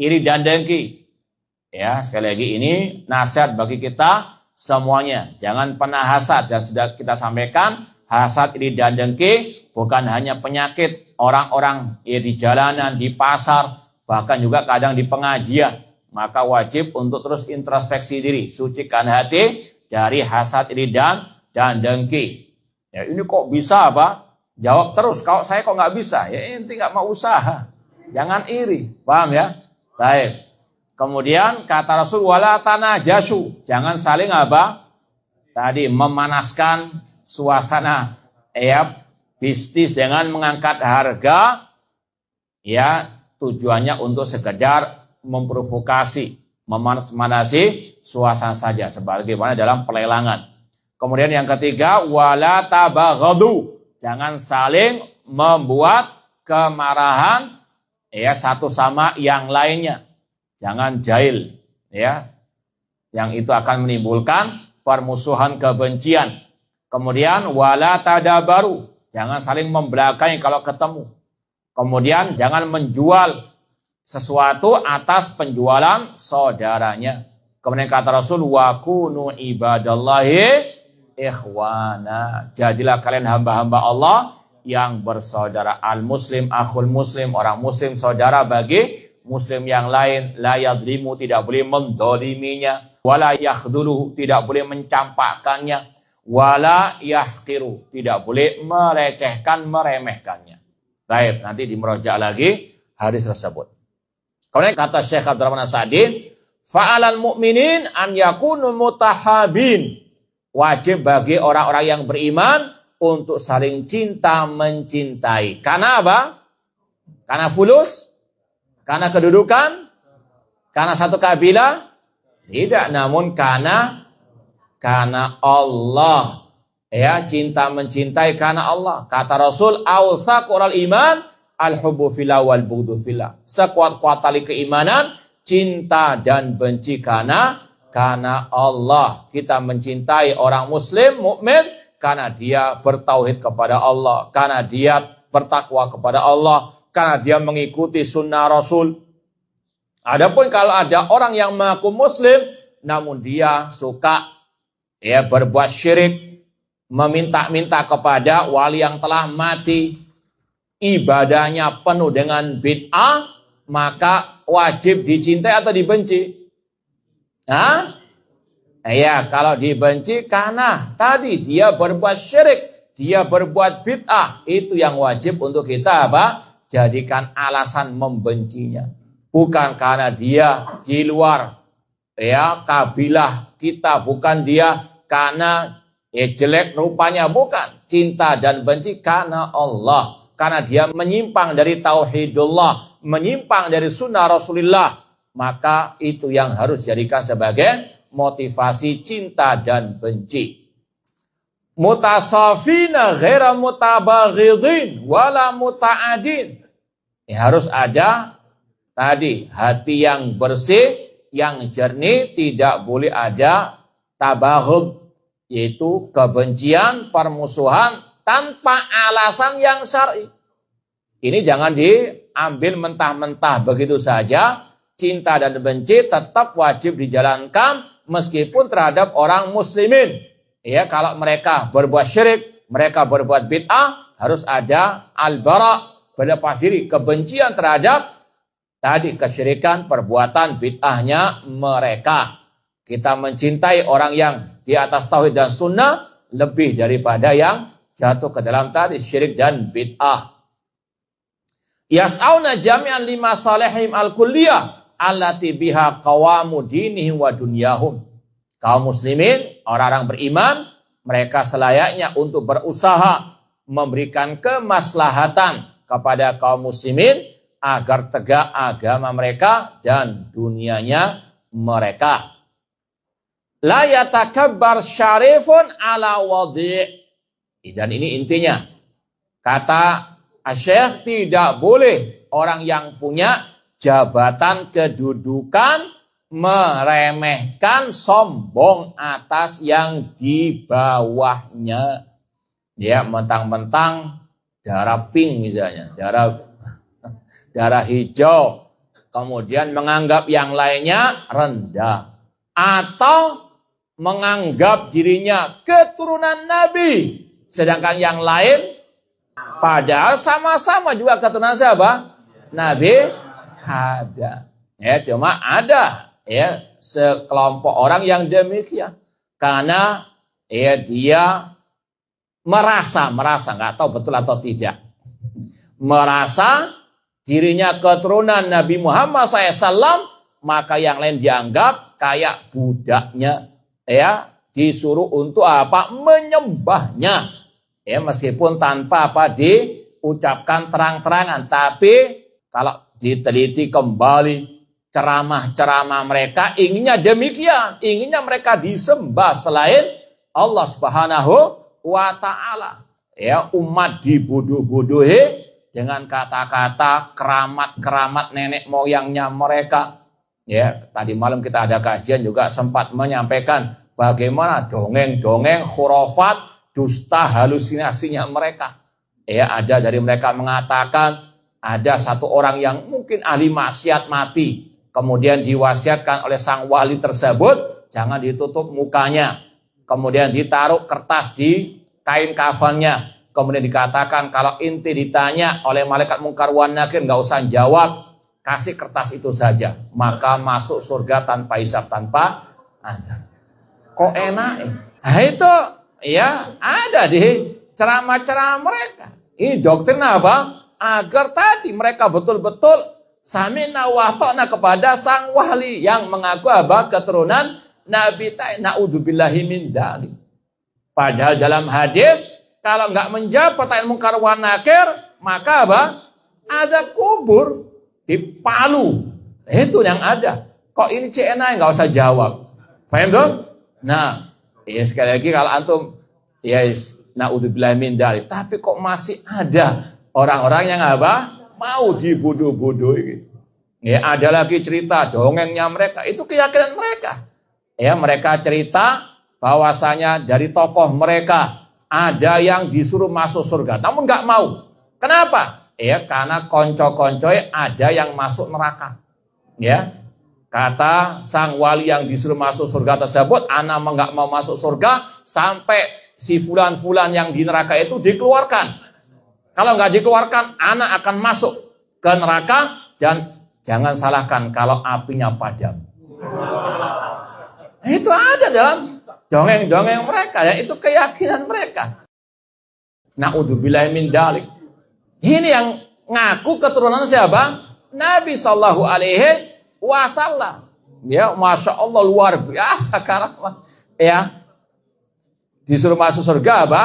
iri dan dengki. Ya, sekali lagi ini nasihat bagi kita semuanya. Jangan pernah hasad. Dan sudah kita sampaikan, hasad, iri dan dengki bukan hanya penyakit orang-orang ya, di jalanan, di pasar, bahkan juga kadang di pengajian. Maka wajib untuk terus introspeksi diri, sucikan hati dari hasad, iri dan dengki. Ya, ini kok bisa apa? Jawab terus, kalau saya kok nggak bisa? Ya inti nggak mau usaha. Jangan iri, paham ya? Baik. Kemudian kata Rasul, wala tanajasu, jangan saling apa? Tadi memanaskan suasana ya bisnis dengan mengangkat harga, ya tujuannya untuk sekedar memprovokasi, memanas-manasi suasana saja, sebagaimana dalam pelelangan. Kemudian yang ketiga, wala tabaghadu, jangan saling membuat kemarahan ya satu sama yang lainnya. Jangan jahil, ya, yang itu akan menimbulkan permusuhan, kebencian. Kemudian wala tadabaru, jangan saling membelakangi kalau ketemu. Kemudian jangan menjual sesuatu atas penjualan saudaranya. Kemudian kata Rasul, wa kunu ibadallahi ikhwana. Jadilah kalian hamba-hamba Allah yang bersaudara. Al-muslim akhul muslim, orang muslim saudara bagi muslim yang lain. La yadlimu, tidak boleh mendoliminya. Wala yakhduluhu, tidak boleh mencampakkannya. Wala yahqiru, tidak boleh melecehkan, meremehkannya. Baik, nanti dimerojak lagi hadis tersebut. Kemudian kata Syekh Abdurrahman As-Sa'di, fa'alal mu'minin an yakunu mutahabin. Wajib bagi orang-orang yang beriman untuk saling cinta mencintai. Karena apa? Karena fulus? Karena kedudukan? Karena satu kabilah? Tidak, namun karena Allah. Ya, cinta mencintai karena Allah. Kata Rasul, awsaqul iman al-hubbu fillah wal bughdu fillah. Sekuat-kuat tali keimanan, cinta dan benci karena Allah. Kita mencintai orang muslim, mukmin, karena dia bertauhid kepada Allah, karena dia bertakwa kepada Allah, karena dia mengikuti sunnah Rasul. Adapun kalau ada orang yang mengaku muslim, namun dia suka berbuat syirik, meminta-minta kepada wali yang telah mati, ibadahnya penuh dengan bid'ah, maka wajib dicintai atau dibenci? Ya, kalau dibenci karena tadi dia berbuat syirik, dia berbuat bid'ah, itu yang wajib untuk kita jadikan alasan membencinya. Bukan karena dia di luar kabilah kita, bukan dia karena jelek rupanya, bukan. Cinta dan benci karena Allah, karena dia menyimpang dari tauhidullah, menyimpang dari sunnah Rasulullah, maka itu yang harus dijadikan sebagai motivasi cinta dan benci. Mutasafina ghaira mutabaghidin wala muta'adin. Harus ada tadi hati yang bersih, yang jernih, tidak boleh ada tabaghud, yaitu kebencian, permusuhan tanpa alasan yang syar'i. Ini jangan diambil mentah-mentah begitu saja. Cinta dan benci tetap wajib dijalankan meskipun terhadap orang muslimin. Ya, kalau mereka berbuat syirik, mereka berbuat bid'ah, harus ada al-bara', berlepas diri, kebencian terhadap tadi kesyirikan, perbuatan bid'ahnya mereka. Kita mencintai orang yang di atas tauhid dan sunnah lebih daripada yang jatuh ke dalam tadi syirik dan bid'ah. Yas'auna jami'an lima salihim al-kulliyah allati biha qawamu dinihim wa dunyahum. Kaum muslimin, orang-orang beriman, mereka selayaknya untuk berusaha memberikan kemaslahatan kepada kaum muslimin agar tegak agama mereka dan dunianya mereka. La yatakabbar syarifun ala wadi'. Dan ini intinya. Kata Syekh, tidak boleh orang yang punya jabatan kedudukan meremehkan, sombong atas yang di bawahnya. Ya, mentang-mentang darah pink misalnya, darah hijau, kemudian menganggap yang lainnya rendah, atau menganggap dirinya keturunan Nabi, sedangkan yang lain padahal sama-sama juga keturunan siapa? Nabi ada. Ya, cuma ada sekelompok orang yang demikian karena dia merasa nggak tahu betul atau tidak, merasa dirinya keturunan Nabi Muhammad SAW, maka yang lain dianggap kayak budaknya, disuruh untuk menyembahnya, meskipun tanpa diucapkan terang-terangan. Tapi kalau diteliti kembali ceramah-ceramah mereka, inginnya demikian, inginnya mereka disembah selain Allah Subhanahu wa ta'ala. Umat dibodoh-bodohi dengan kata-kata keramat-keramat nenek moyangnya mereka. Tadi malam kita ada kajian juga sempat menyampaikan bagaimana dongeng-dongeng khurafat dusta halusinasinya mereka. Ya, ada dari mereka mengatakan ada satu orang yang mungkin ahli maksiat mati, kemudian diwasiatkan oleh sang wali tersebut jangan ditutup mukanya, kemudian ditaruh kertas di kain kafannya, kemudian dikatakan kalau inti ditanya oleh malaikat mungkar wan nakir nggak usah jawab, kasih kertas itu saja, maka masuk surga tanpa hisab tanpa azab. Kok enak? Nah itu ya ada di ceramah-ceramah mereka. Ini doktrin apa? Agar tadi mereka betul-betul sami'na wa ata'na kepada sang wali yang mengaku apa? Keturunan Nabi na'udzubillahi min dzalik. Padahal dalam hadis kalau nggak menjawab pertanyaan mungkar wan nakir, maka apa? Azab kubur dipalu. Itu yang ada. Kok ini CNA nggak usah jawab. Paham dong? Nah, ya sekali lagi kalau antum ya na'udzubillahi min dzalik, tapi kok masih ada orang-orang yang apa? Mau dibodoh-bodohi gitu. Ya, ada lagi cerita dongengnya mereka, itu keyakinan mereka. Ya, mereka cerita bahwasanya dari tokoh mereka ada yang disuruh masuk surga, namun nggak mau. Kenapa? Ya, karena konco-koncoy ada yang masuk neraka. Ya, kata sang wali yang disuruh masuk surga tersebut, ana nggak mau masuk surga sampai si fulan-fulan yang di neraka itu dikeluarkan. Kalau nggak dikeluarkan, anak akan masuk ke neraka dan jangan salahkan kalau apinya padam. Itu ada dalam dongeng-dongeng mereka, ya itu keyakinan mereka. Na'udzubillahi min dzalik. Ini yang ngaku keturunan siapa? Nabi Shallallahu Alaihi Wasallam. Ya, masya Allah luar biasa karamah. Ya. Disuruh masuk surga apa?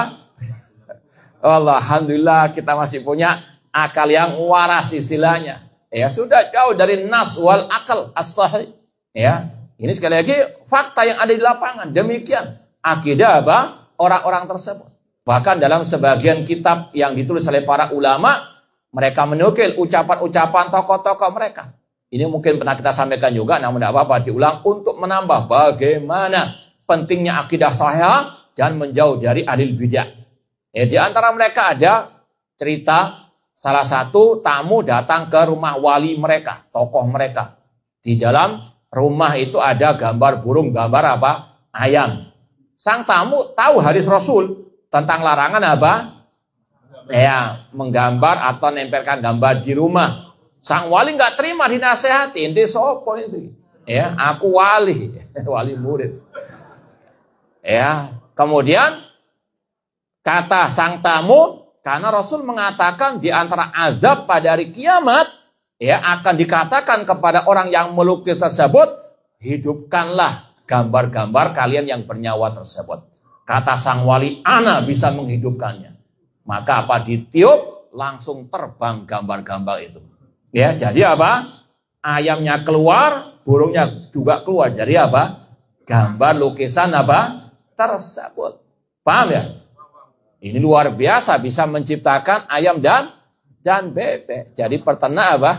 Alhamdulillah kita masih punya akal yang waras istilahnya. Ya sudah jauh dari nas wal akal as-sahih. Ya, ini sekali lagi fakta yang ada di lapangan. Demikian akidah apa? Orang-orang tersebut. Bahkan dalam sebagian kitab yang ditulis oleh para ulama, mereka menukil ucapan-ucapan tokoh-tokoh mereka. Ini mungkin pernah kita sampaikan juga, namun tidak apa-apa diulang untuk menambah bagaimana pentingnya akidah sahih dan menjauh dari ahli bidah. Ya, di antara mereka ada cerita salah satu tamu datang ke rumah wali mereka, tokoh mereka. Di dalam rumah itu ada gambar burung, gambar apa? Ayam. Sang tamu tahu hadis Rasul tentang larangan apa? Ya, menggambar atau nempelkan gambar di rumah. Sang wali nggak terima dinasehati, ente sopo itu? Ya, aku wali, wali murid. Ya. Kemudian kata sang tamu, karena Rasul mengatakan di antara azab pada hari kiamat, ya akan dikatakan kepada orang yang melukis tersebut, hidupkanlah gambar-gambar kalian yang bernyawa tersebut. Kata sang wali, ana bisa menghidupkannya. Maka apa? Ditiup, langsung terbang gambar-gambar itu. Ya, jadi apa? Ayamnya keluar, burungnya juga keluar. Jadi apa? Gambar lukisan apa? Tersebut. Paham ya? Ini luar biasa bisa menciptakan ayam dan bebek. Jadi peternak apa?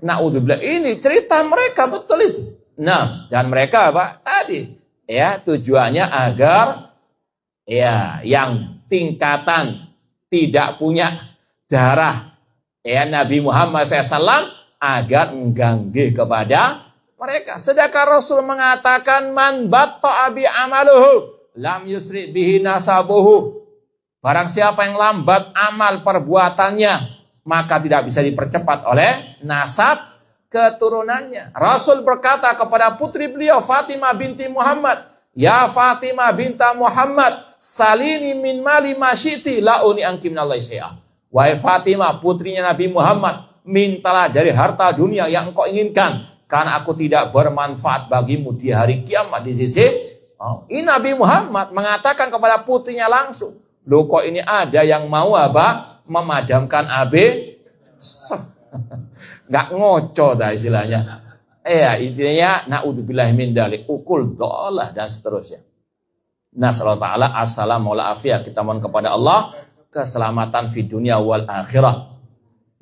Na'udzubillah. Ini cerita mereka betul itu. Nah, dan mereka apa? Tadi ya tujuannya agar ya yang tingkatan tidak punya darah ya Nabi Muhammad SAW agar mengganggu kepada mereka. Sedangkan Rasul mengatakan man batta'a bi amaluhu lam yusri bihi nasabuhu. Barang siapa yang lambat amal perbuatannya, maka tidak bisa dipercepat oleh nasab keturunannya. Rasul berkata kepada putri beliau Fatimah binti Muhammad, "Ya Fatimah binta Muhammad, salini min mali ma syi'ti la uni anki minallahi syai'a." Wahai Fatimah, putrinya Nabi Muhammad, mintalah dari harta dunia yang engkau inginkan, karena aku tidak bermanfaat bagimu di hari kiamat di sisi. Ini Nabi Muhammad mengatakan kepada putrinya langsung. Loh kok ini ada yang mau apa? Memadamkan api? Nggak ngoco dah istilahnya. Intinya na'udzubillahi min dzalik, ukul dolah dan seterusnya. Nasallahu ta'ala assalamu wal afiyah. Kita mohon kepada Allah keselamatan fi dunia wal akhirah.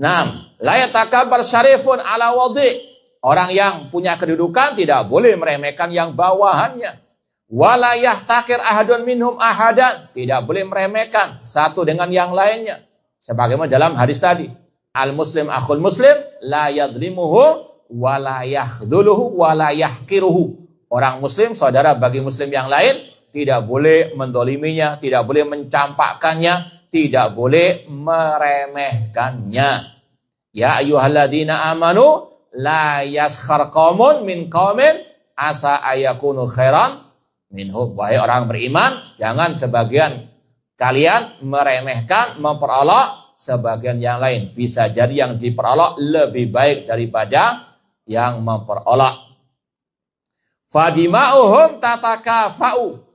Naam, la yatakabbar syarifun ala wadi'. Orang yang punya kedudukan tidak boleh meremehkan yang bawahannya. Wala yahtakir ahadun minhum ahadan. Tidak boleh meremehkan satu dengan yang lainnya. Sebagaimana dalam hadis tadi. Al-muslim akhul muslim la yadlimuhu wa la yakhdhuluhu wa la yahqiruhu. Orang muslim saudara bagi muslim yang lain tidak boleh mendoliminya, tidak boleh mencampakkannya, tidak boleh meremehkannya. Ya ayyuhalladzina amanu la yaskhar qaumun min qaumin asa ayakunu khairan minhum. Wahai orang beriman, jangan sebagian kalian meremehkan, memperolok sebagian yang lain. Bisa jadi yang diperolok lebih baik daripada yang memperolok. Fadima'uhum tatakafa'u.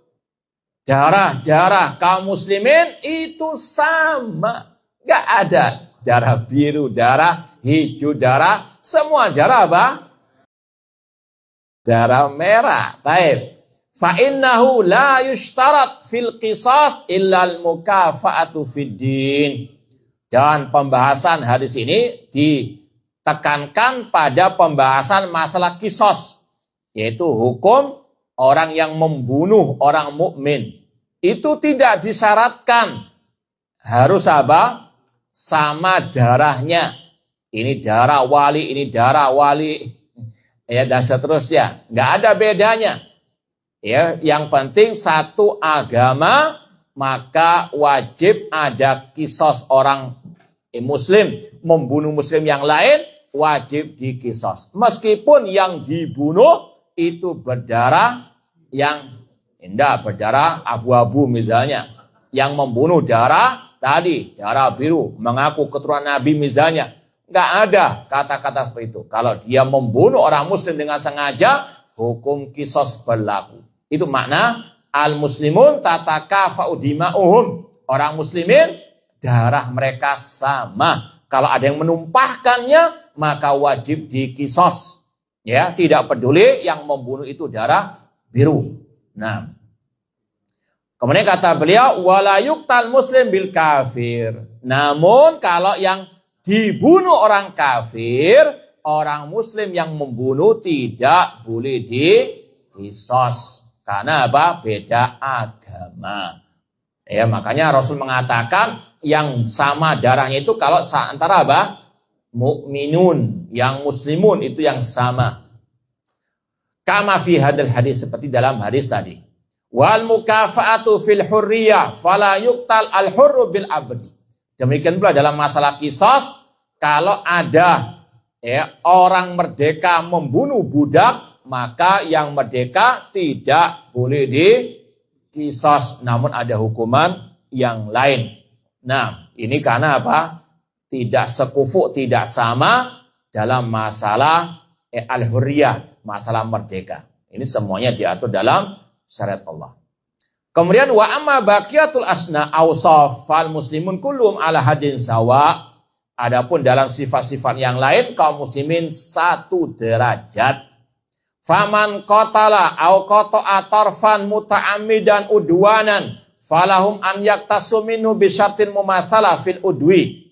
Darah kaum muslimin itu sama. Gak ada darah biru, darah hijau, darah. Semua darah apa? Darah merah. Baik. Fa'innahu la yushtarat fil qisas illal mukafa'atu fid din. Dan pembahasan hadis ini ditekankan pada pembahasan masalah kisos. Yaitu hukum orang yang membunuh orang mukmin. Itu tidak disyaratkan harus apa? Sama darahnya. Ini darah wali, ini darah wali. Ya, dan seterusnya. Nggak ada bedanya. Ya, yang penting satu agama, maka wajib ada kisos orang muslim membunuh muslim yang lain, wajib dikisos. Meskipun yang dibunuh itu berdarah yang indah, berdarah abu-abu misalnya. Yang membunuh darah tadi, darah biru, mengaku keturunan Nabi misalnya. Nggak ada kata-kata seperti itu. Kalau dia membunuh orang muslim dengan sengaja, hukum kisos berlaku. Itu makna al-muslimun tatakafa'u dima'uhum. Orang muslimin, darah mereka sama. Kalau ada yang menumpahkannya, maka wajib dikisos. Ya, tidak peduli yang membunuh itu darah biru. Nah, kemudian kata beliau, wala yuqtal muslim bil kafir. Namun kalau yang dibunuh orang kafir, orang muslim yang membunuh tidak boleh dikisos. Karena apa? Beda agama. Ya, makanya Rasul mengatakan yang sama darahnya itu kalau antara apa? Mukminun, yang muslimun itu yang sama. Kama fi hadal hadis, seperti dalam hadis tadi. Wal mukafa'atu fil hurriyah fala yuqtal al hurru bil abd. Demikian pula dalam masalah kisos, kalau ada orang merdeka membunuh budak, maka yang merdeka tidak boleh dikisos, namun ada hukuman yang lain. Nah, ini karena apa? Tidak sekufu, tidak sama dalam masalah al-hurriyah, masalah merdeka. Ini semuanya diatur dalam syariat Allah. Kemudian wa amma baqiyatul asna awsaf fal muslimun kullum ala hadin sawa. Adapun dalam sifat-sifat yang lain kaum muslimin satu derajat. Faman qatala aw qata'a tarfan muta'ammidan udwanan falahum an yaktasu minhu bi syartin mumatsalah fil udwi.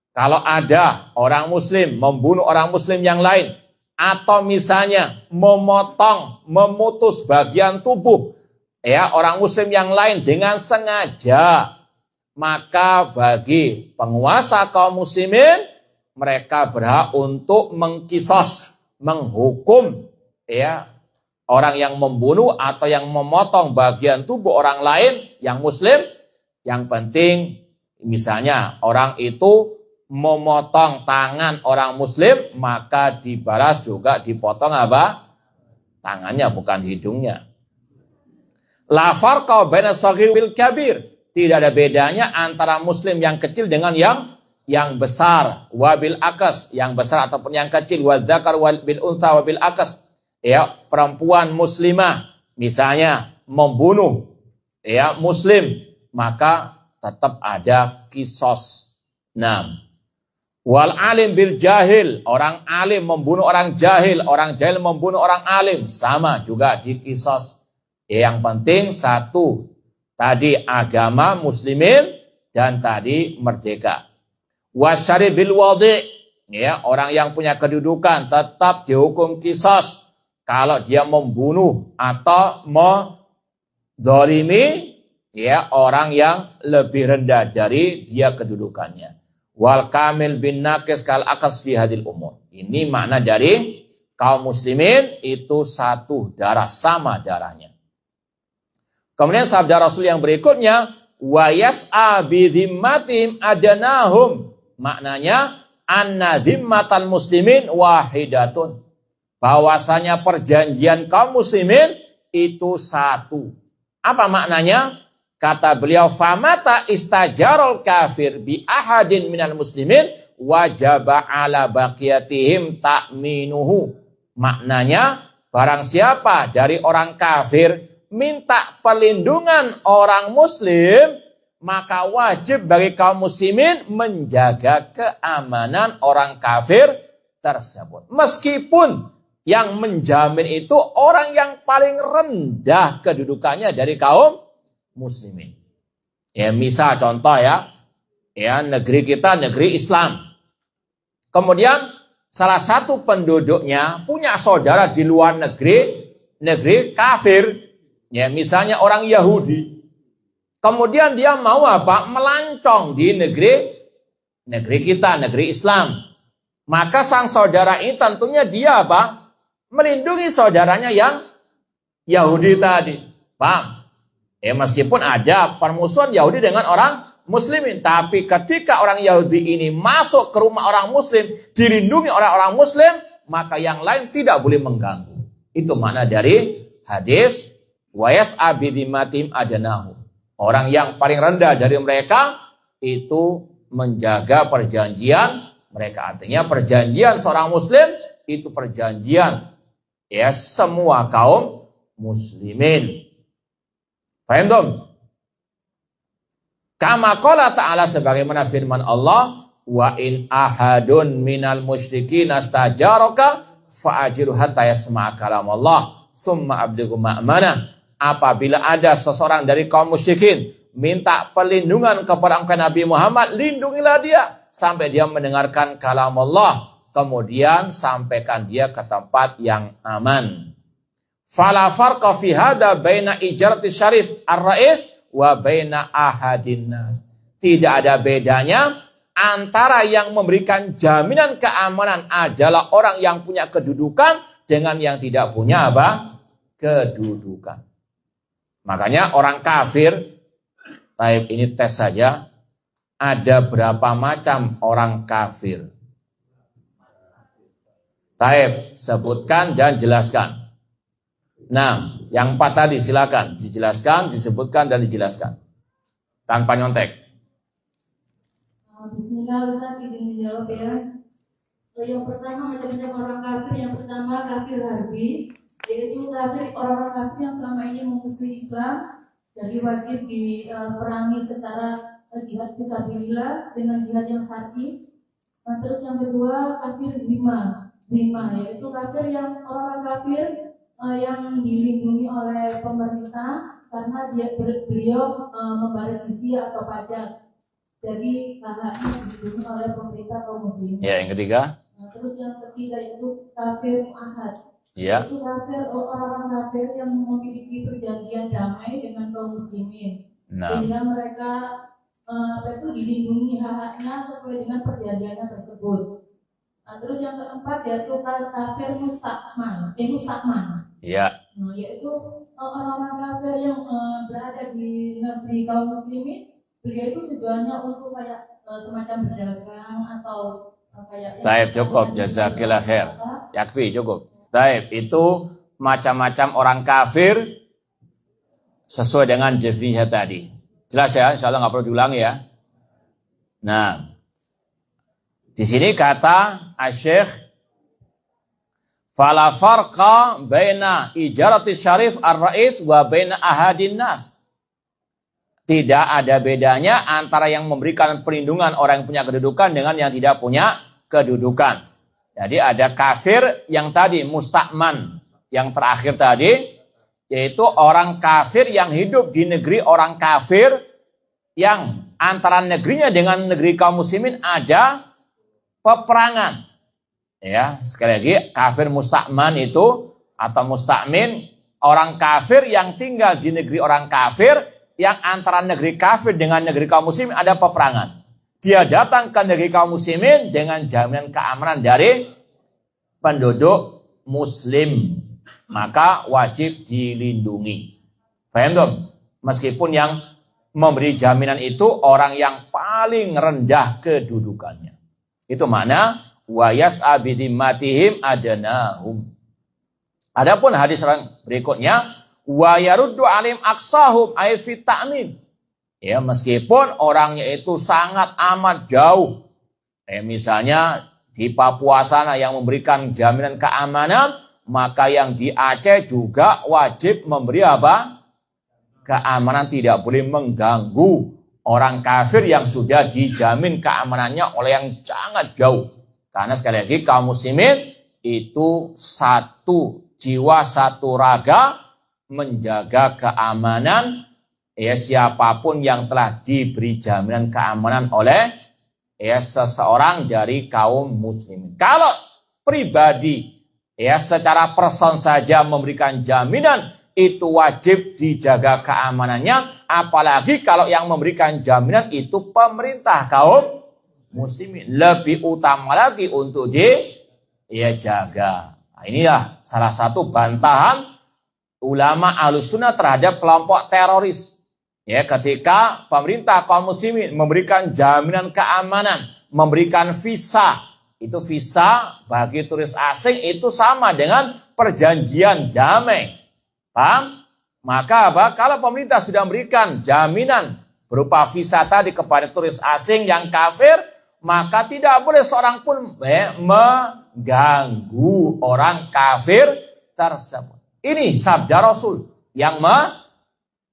Kalau ada orang muslim membunuh orang muslim yang lain, atau misalnya memotong, memutus bagian tubuh orang muslim yang lain dengan sengaja, maka bagi penguasa kaum muslimin, mereka berhak untuk mengkisos, menghukum orang yang membunuh atau yang memotong bagian tubuh orang lain yang muslim. Yang penting misalnya orang itu memotong tangan orang muslim, maka dibalas juga dipotong apa? Tangannya, bukan hidungnya. La farqa baina shaghir bil kabir. Tidak ada bedanya antara muslim yang kecil dengan yang besar. Wabil akas, yang besar ataupun yang kecil. Wa dzakar bil untha wabil akas. Perempuan muslimah misalnya membunuh muslim, maka tetap ada kisos. Nah, wal alim bil jahil, orang alim membunuh orang jahil membunuh orang alim, sama juga dikisos. Yang penting satu, tadi agama muslimin dan tadi merdeka. Wasyari bil wadi, orang yang punya kedudukan tetap dihukum kisos kalau dia membunuh atau Dzalimi, ya, orang yang lebih rendah dari dia kedudukannya. Wal kamil bin naqis kal aqas fi hadil umur. Ini makna dari kaum muslimin itu satu darah, sama darahnya. Kemudian sabda Rasul yang berikutnya, wa yas'a bi dhimmatim adanahum. Maknanya anna dhimmatal muslimin wahidatun. Bahwasanya perjanjian kaum muslimin itu satu. Apa maknanya? Kata beliau, famata istajarul kafir bi ahadin minal muslimin wajaba ala baqiyatihim ta'minuhu. Maknanya, barang siapa dari orang kafir minta perlindungan orang muslim, maka wajib bagi kaum muslimin menjaga keamanan orang kafir tersebut. Meskipun yang menjamin itu orang yang paling rendah kedudukannya dari kaum muslimin. Ya, misal contoh ya, negeri kita negeri Islam. Kemudian salah satu penduduknya punya saudara di luar negeri kafir. Ya, misalnya orang Yahudi. Kemudian dia mau apa? Melancong di negeri kita, negeri Islam. Maka sang saudara ini tentunya dia apa? Melindungi saudaranya yang Yahudi tadi. Paham? Ya, meskipun ada permusuhan Yahudi dengan orang muslimin, tapi ketika orang Yahudi ini masuk ke rumah orang muslim, dilindungi orang-orang muslim, maka yang lain tidak boleh mengganggu. Itu makna dari hadis wa yas'a bi dhimmatim adanahu. Orang yang paling rendah dari mereka itu menjaga perjanjian mereka. Artinya perjanjian seorang muslim itu perjanjian ya semua kaum muslimin. Paham dong? Kama qala ta'ala, sebagaimana firman Allah, wa in ahadun minal musyrikin astajaraka fa'ajiru hatta yasma'a kalam Allah summa abdighu ma'manah. Apabila ada seseorang dari kaum musyrikin minta perlindungan kepada engkau Nabi Muhammad, lindungilah dia sampai dia mendengarkan kalam Allah, kemudian sampaikan dia ke tempat yang aman. Fala farqa fi hada baina ijarati syarif ar-rais wa baina ahadin nas. Tidak ada bedanya antara yang memberikan jaminan keamanan adalah orang yang punya kedudukan dengan yang tidak punya apa? Kedudukan. Makanya orang kafir, taib ini tes saja, ada berapa macam orang kafir? Taib, sebutkan dan jelaskan. Nah, yang 4 tadi silakan dijelaskan, disebutkan dan dijelaskan tanpa nyontek. Bismillah, Ustaz, izin menjawab ya. Yang pertama macam-macam orang kafir. Yang pertama kafir harbi, yaitu kafir orang-orang kafir yang selama ini memusuhi Islam, jadi wajib diperangi secara jihad fisabilillah dengan jihad yang syar'i. Terus yang kedua kafir zimah, yaitu kafir yang orang-orang kafir yang dilindungi oleh pemerintah karena beliau membayar jizyah atau pajak. Jadi haknya dilindungi oleh pemerintah kaum muslimin. Ya, yang ketiga. Terus yang ketiga itu kafir mu'ahad. Ya. Itu kafir orang-orang kafir yang memiliki perjanjian damai dengan kaum muslimin. Sehingga mereka dilindungi haknya sesuai dengan perjanjiannya tersebut. Terus yang keempat yaitu kafir mustakman. Ya. Yaitu orang-orang kafir yang berada di negeri kaum muslimin, beliau itu tujuannya untuk kayak semacam berdagang atau kayak. Taib, cukup, jazakillah khair. Yakfi, cukup. Taib, itu macam-macam orang kafir sesuai dengan definisi tadi. Jelas ya, insyaallah nggak perlu diulangi ya. Nah, di sini kata Asy-Syaikh, fala farqa baina ijarati syarif ar-rais wa baina ahadin nas. Tidak ada bedanya antara yang memberikan perlindungan orang yang punya kedudukan dengan yang tidak punya kedudukan. Jadi ada kafir yang tadi mustakman, yang terakhir tadi yaitu orang kafir yang hidup di negeri orang kafir yang antara negerinya dengan negeri kaum muslimin ada peperangan. Ya, sekali lagi kafir mustakman itu atau mustakmin orang kafir yang tinggal di negeri orang kafir, yang antara negeri kafir dengan negeri kaum muslimin ada peperangan. Dia datang ke negeri kaum muslimin dengan jaminan keamanan dari penduduk muslim, maka wajib dilindungi. Paham dong? Meskipun yang memberi jaminan itu orang yang paling rendah kedudukannya. Itu makna wa yas'a bidimmatihim adanahum. Adapun hadis berikutnya, wa yaruddu alim aqsahum ay fi ta'min. Ya, meskipun orangnya itu sangat amat jauh. Misalnya di Papua sana yang memberikan jaminan keamanan, maka yang di Aceh juga wajib memberi apa? Keamanan, tidak boleh mengganggu orang kafir yang sudah dijamin keamanannya oleh yang sangat jauh. Karena sekali lagi kaum muslimin itu satu jiwa, satu raga, menjaga keamanan siapapun yang telah diberi jaminan keamanan oleh seseorang dari kaum muslimin. Kalau pribadi secara person saja memberikan jaminan, itu wajib dijaga keamanannya, apalagi kalau yang memberikan jaminan itu pemerintah kaum muslimin, lebih utama lagi untuk dijaga. Nah, inilah salah satu bantahan ulama Ahlussunnah terhadap kelompok teroris. Ya, ketika pemerintah kaum muslimin memberikan jaminan keamanan, memberikan visa, itu visa bagi turis asing itu sama dengan perjanjian damai. Paham? Maka apa? Kalau pemerintah sudah memberikan jaminan berupa visa tadi kepada turis asing yang kafir, maka tidak boleh seorang pun mengganggu orang kafir tersebut. Ini sabda Rasul yang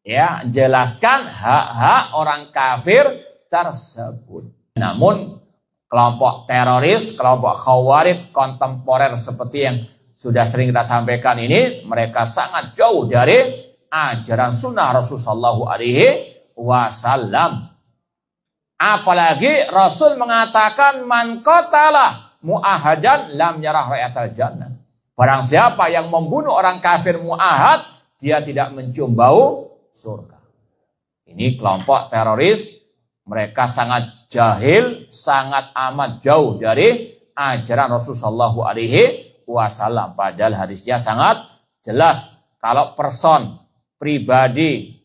menjelaskan hak-hak orang kafir tersebut. Namun kelompok teroris, kelompok khawarij kontemporer seperti yang sudah sering kita sampaikan ini, mereka sangat jauh dari ajaran sunnah Rasulullah SAW. Apalagi Rasul mengatakan man qatala mu'ahadan lam yarah rayatal jannah. Barang siapa yang membunuh orang kafir mu'ahad, dia tidak mencium bau surga. Ini kelompok teroris, mereka sangat jahil, sangat amat jauh dari ajaran Rasulullah SAW. Padahal hadisnya sangat jelas. Kalau person pribadi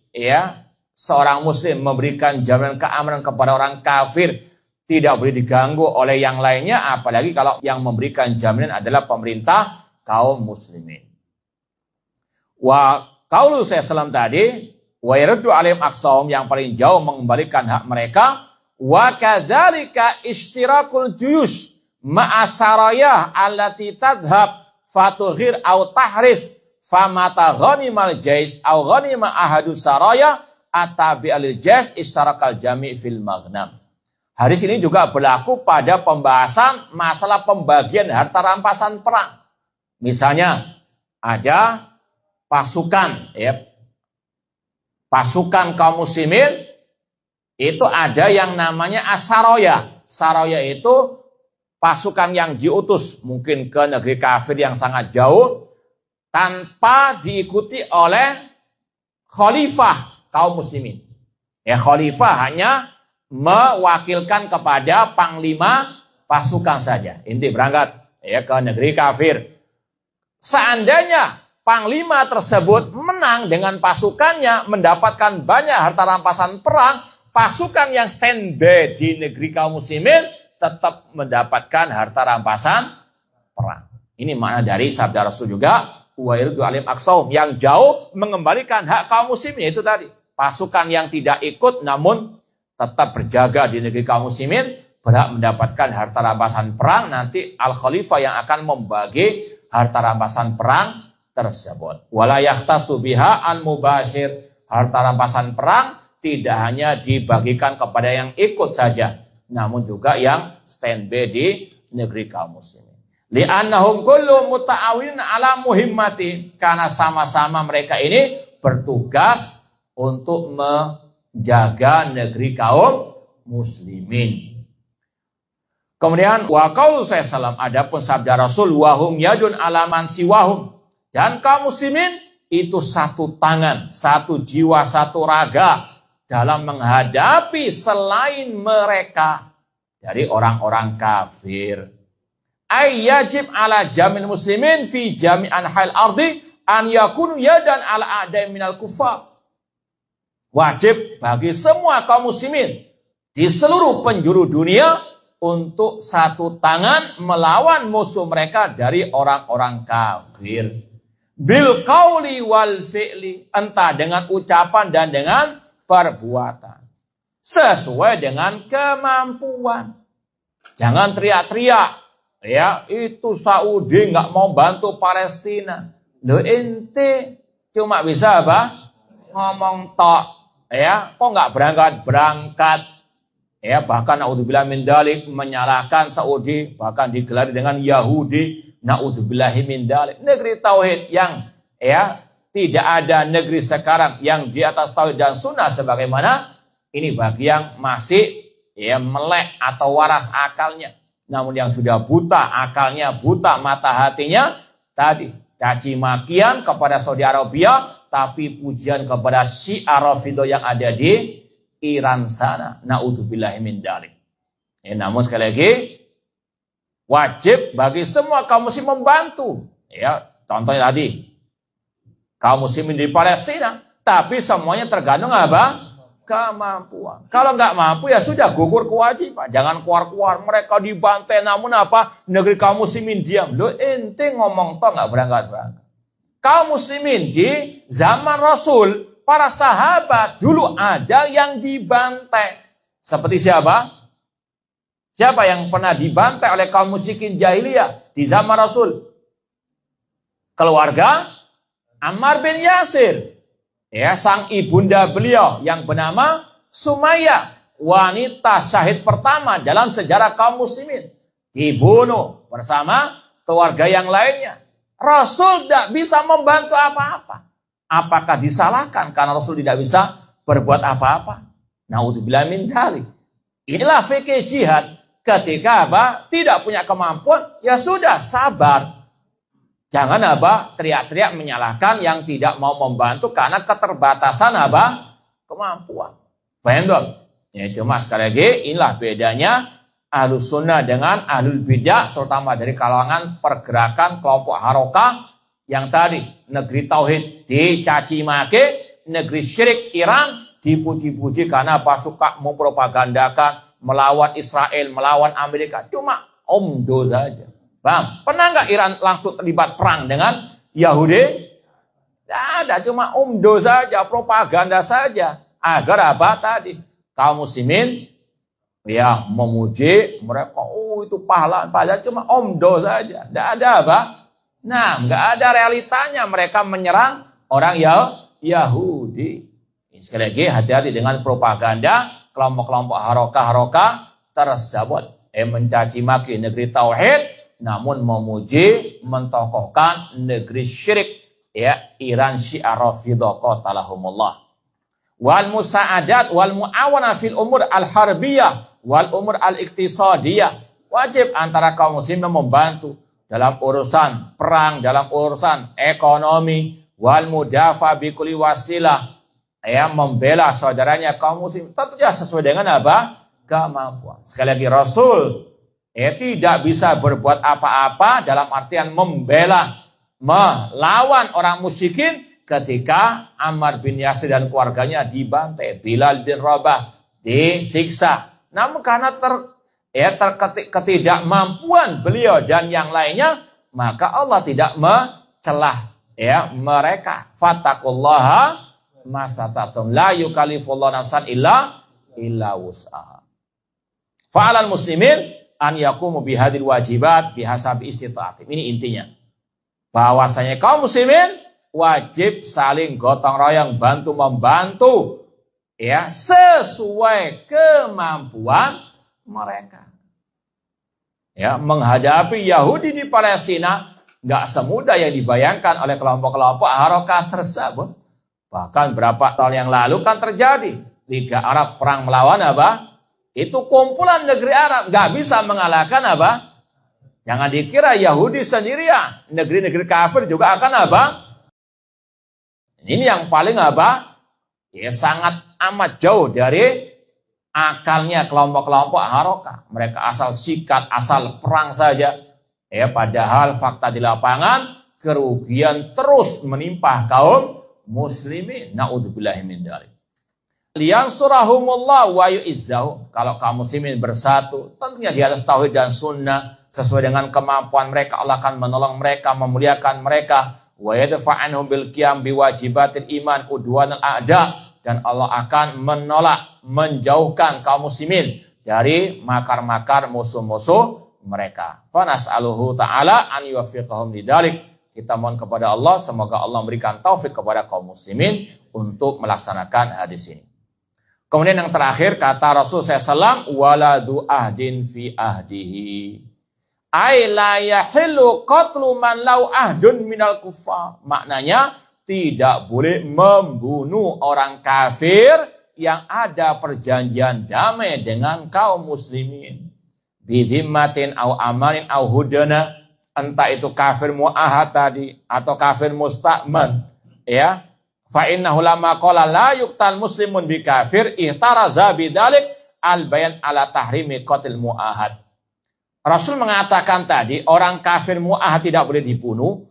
seorang muslim memberikan jaminan keamanan kepada orang kafir, tidak boleh diganggu oleh yang lainnya, apalagi kalau yang memberikan jaminan adalah pemerintah kaum muslimin. Wa qaulu sallallahu tadi, wa yaruddu alaihim aqsahum, yang paling jauh mengembalikan hak mereka, wa kadzalika ishtirakul juyush ma'asarayah allati tadhhab fatughir au tahris famata ghanimal jais au ghanima ahadu saraya atabi al-jais istarakal jami' fil maghnam. Hadis ini juga berlaku pada pembahasan masalah pembagian harta rampasan perang. Misalnya ada pasukan kaum muslimin, itu ada yang namanya as-saraya. Saraya itu pasukan yang diutus mungkin ke negeri kafir yang sangat jauh tanpa diikuti oleh khalifah kaum muslimin. Khalifah hanya mewakilkan kepada panglima pasukan saja. Inti berangkat ke negeri kafir. Seandainya panglima tersebut menang dengan pasukannya, mendapatkan banyak harta rampasan perang, pasukan yang standby di negeri kaum muslimin tetap mendapatkan harta rampasan perang. Ini makna dari sabda Rasul juga, wa yaruddu alaihim aqsahum, yang jauh mengembalikan hak kaum muslimin, itu tadi. Pasukan yang tidak ikut namun tetap berjaga di negeri kaum muslimin berhak mendapatkan harta rampasan perang. Nanti al-khalifah yang akan membagi harta rampasan perang tersebut. Wala yahtasu biha al-mubashir. Harta rampasan perang tidak hanya dibagikan kepada yang ikut saja, namun juga yang standby di negeri kaum muslimin. Li'annahum kullu muta'awin ala muhimmati, karena sama-sama mereka ini bertugas untuk menjaga negeri kaum muslimin. Kemudian wa qaulu sallallahu, adapun sabda Rasul, wa hum yadun ala man siwahum, dan kaum muslimin itu satu tangan, satu jiwa, satu raga dalam menghadapi selain mereka dari orang-orang kafir. Ayyajib ala jamil muslimin fi jami'an hal ardi an yakunu yadan ala a'dai minal kufar. Wajib bagi semua kaum muslimin di seluruh penjuru dunia untuk satu tangan melawan musuh mereka dari orang-orang kafir. Bil qauli wal fi'li, entah dengan ucapan dan dengan perbuatan. Sesuai dengan kemampuan. Jangan teriak-teriak. Ya, itu Saudi nggak mau bantu Palestina. Loh ente cuma bisa apa? Ngomong tok. Ya, kok nggak berangkat-berangkat? Ya, bahkan naudzubillah min dzalik menyalahkan Saudi, bahkan digelari dengan Yahudi. Naudzubillahi min dzalik. Negeri tauhid yang tidak ada negeri sekarang yang di atas tauhid dan sunnah sebagaimana ini bagi yang masih melek atau waras akalnya. Namun yang sudah buta akalnya, buta mata hatinya, tadi caci makian kepada Saudi Arabia, tapi pujian kepada Syiah Rafidhah yang ada di Iran sana. Naudzubillahi min dzalik. Namun sekali lagi wajib bagi semua kaum muslim membantu. Ya, contohnya tadi kaum muslimin di Palestina, tapi semuanya tergantung apa? Kemampuan. Kalau nggak mampu ya sudah gugur kewajiban. Jangan keluar-keluar mereka dibantai. Namun apa? Negeri kaum muslimin diam. Lo ente ngomong toh nggak berangkat-berangkat. Kaum muslimin di zaman Rasul, para sahabat dulu ada yang dibantai. Seperti siapa? Siapa yang pernah dibantai oleh kaum musyrikin jahiliyah di zaman Rasul? Keluarga Ammar bin Yasir. Ya, sang ibunda beliau yang bernama Sumayyah, wanita syahid pertama dalam sejarah kaum muslimin, dibunuh bersama keluarga yang lainnya. Rasul tidak bisa membantu apa-apa. Apakah disalahkan karena Rasul tidak bisa berbuat apa-apa? Naudzubillah min dzalik. Inilah fikih jihad. Ketika tidak punya kemampuan, ya sudah sabar. Jangan teriak-teriak menyalahkan yang tidak mau membantu karena keterbatasan kemampuan. Paham dong? Ya cuma sekali lagi inilah bedanya Ahlus Sunnah dengan Ahlul Bidah, terutama dari kalangan pergerakan kelompok harokah yang tadi negeri tauhid dicaci maki, negeri syirik Iran dipuji-puji karena suka mempropagandakan melawan Israel, melawan Amerika. Cuma omdo saja. Paham? Pernah nggak Iran langsung terlibat perang dengan Yahudi? Tidak ada, cuma omdo saja, propaganda saja. Agar tadi? Kaum muslimin memuji mereka. Oh itu pahlawan, cuma omdo saja. Tidak ada Nah, nggak ada realitanya mereka menyerang orang Yahudi. Sekali lagi hati-hati dengan propaganda kelompok-kelompok harokah tersebut mencaci maki negeri tauhid, namun memuji mentokohkan negeri syirik Iran Syiah Rafidhah qatalahumullah. Wal musa'adat wal mu'awana fil umur al harbiyah wal umur al iktisadiyah. Wajib antara kaum muslimin membantu dalam urusan perang, dalam urusan ekonomi, wal mudafa bi kulli wasilah. Membela saudaranya kaum muslim tentunya sesuai dengan kemampuan. Sekali lagi Rasul tidak bisa berbuat apa-apa dalam artian membela, melawan orang musyrikin ketika Ammar bin Yasir dan keluarganya dibantai, Bilal bin Rabah disiksa. Namun karena ketidakmampuan beliau dan yang lainnya, maka Allah tidak mencelah mereka. Fattaqullaha masatatum la yukallifullahu nafsan illa wus'aha. Fa'alal muslimin an yaqumu bihadil wajibat bihasabi istita'atim. Ini intinya. Bahwasanya kaum muslimin wajib saling gotong royong, bantu membantu sesuai kemampuan mereka. Menghadapi Yahudi di Palestina enggak semudah yang dibayangkan oleh kelompok-kelompok harokah tersebut. Bahkan berapa tahun yang lalu kan terjadi Liga Arab perang melawan Itu kumpulan negeri Arab nggak bisa mengalahkan Jangan dikira Yahudi sendirian, negeri-negeri kafir juga akan Ini yang paling apa? Ya sangat amat jauh dari akalnya kelompok-kelompok harokah. Mereka asal sikat, asal perang saja. Ya, padahal fakta di lapangan kerugian terus menimpa kaum muslimin. Na'udzubillahi min dzalik. Liyansurahumullah wa yu'izzahu. Kalau kaum muslimin bersatu, tentunya di atas tauhid dan sunnah, sesuai dengan kemampuan mereka, Allah akan menolong mereka, memuliakan mereka. Wa yadfa'anhum bil qiyam biwajibatil iman udwanal a'da, dan Allah akan menolak, menjauhkan kaum muslimin dari makar-makar musuh-musuh mereka. Fa nas'aluhu ta'ala an yuwaffiqahum lidzalik. Kita mohon kepada Allah, semoga Allah memberikan taufik kepada kaum muslimin untuk melaksanakan hadis ini. Kemudian yang terakhir kata Rasul SAW, waladu ahdin fi ahdihi. Ay la yahillu qatlu man lau ahdun minal kuffar. Maknanya tidak boleh membunuh orang kafir yang ada perjanjian damai dengan kaum muslimin. Bidhimmatin au amarin au hudana. Entah itu kafir mu'ahad tadi atau kafir musta'man. Ya. Fa innahu lama qala la yuqtal muslimun bi kafir ihtaraza bidzalik al bayan ala tahrimi qatil mu'ahad. Rasul mengatakan tadi orang kafir mu'ahad tidak boleh dibunuh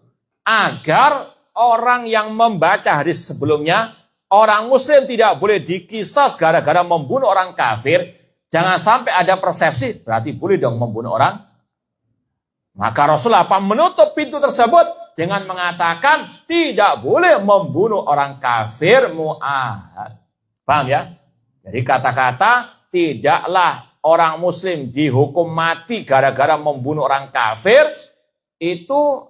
agar orang yang membaca hadis sebelumnya, orang muslim tidak boleh dikisas gara-gara membunuh orang kafir. Jangan sampai ada persepsi berarti boleh dong membunuh orang. Maka Rasul apa menutup pintu tersebut dengan mengatakan tidak boleh membunuh orang kafir mu'ahad. Paham ya? Jadi kata-kata tidaklah orang muslim dihukum mati gara-gara membunuh orang kafir, itu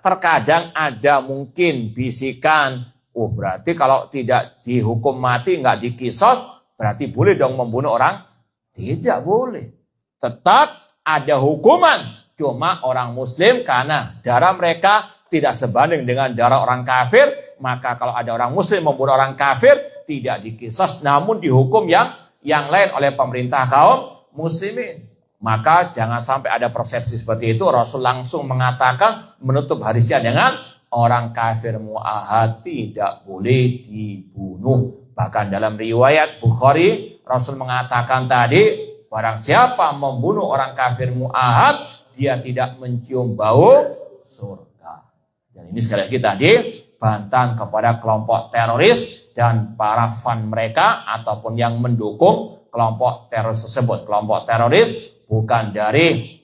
terkadang ada mungkin bisikan, oh berarti kalau tidak dihukum mati, nggak dikisos, berarti boleh dong membunuh orang? Tidak boleh. Tetap ada hukuman. Cuma orang muslim karena darah mereka tidak sebanding dengan darah orang kafir, maka kalau ada orang muslim membunuh orang kafir, tidak dikisos, namun dihukum yang lain oleh pemerintah kaum muslimin. Maka jangan sampai ada persepsi seperti itu. Rasul langsung mengatakan, menutup hadisnya dengan orang kafir mu'ahad tidak boleh dibunuh. Bahkan dalam riwayat Bukhari, Rasul mengatakan tadi, barang siapa membunuh orang kafir mu'ahad, dia tidak mencium bau surga. Dan ini sekali lagi tadi bantahan kepada kelompok teroris dan para fan mereka ataupun yang mendukung kelompok teroris tersebut. Kelompok teroris bukan dari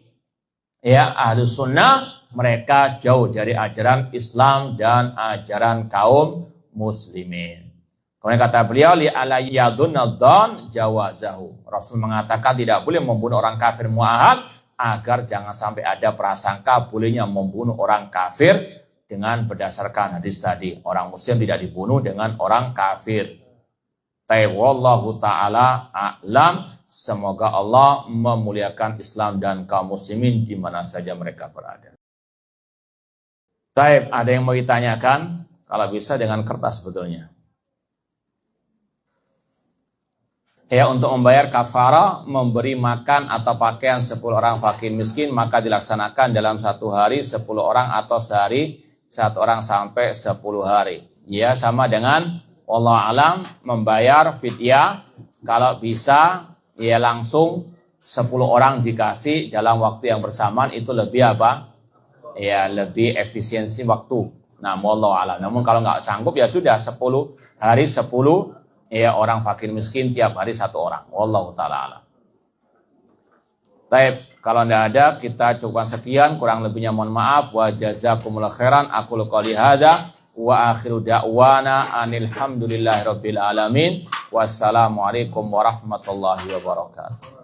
Ahlus Sunnah, mereka jauh dari ajaran Islam dan ajaran kaum muslimin. Kemudian kata beliau, li ala yadhunnadhan jawazahu. Rasul mengatakan tidak boleh membunuh orang kafir mu'ahad agar jangan sampai ada prasangka bolehnya membunuh orang kafir dengan berdasarkan hadis tadi. Orang muslim tidak dibunuh dengan orang kafir. Wallahu ta'ala a'lam. Semoga Allah memuliakan Islam dan kaum muslimin di mana saja mereka berada. Taib, ada yang mau ditanyakan? Kalau bisa dengan kertas sebetulnya. Ya, untuk membayar kafarah, memberi makan atau pakaian 10 orang fakir miskin, maka dilaksanakan dalam 1 hari 10 orang atau sehari 1 orang sampai 10 hari. Ya, sama dengan wallahu alam membayar fidyah, kalau bisa ya langsung 10 orang dikasih dalam waktu yang bersamaan, itu lebih apa? Ya, lebih efisiensi waktu. Nah, wallahu alam. Namun kalau nggak sanggup ya sudah 10 hari 10 orang fakir miskin, tiap hari 1 orang. Wallahu ta'ala alam. Baik, kalau tidak ada kita cukupkan sekian, kurang lebihnya mohon maaf. Wa jazakumullahu khairan. Aqulu qouli hadza wa akhiru da'wana anil hamdulillahirabbil alamin. Wassalamualaikum warahmatullahi wabarakatuh.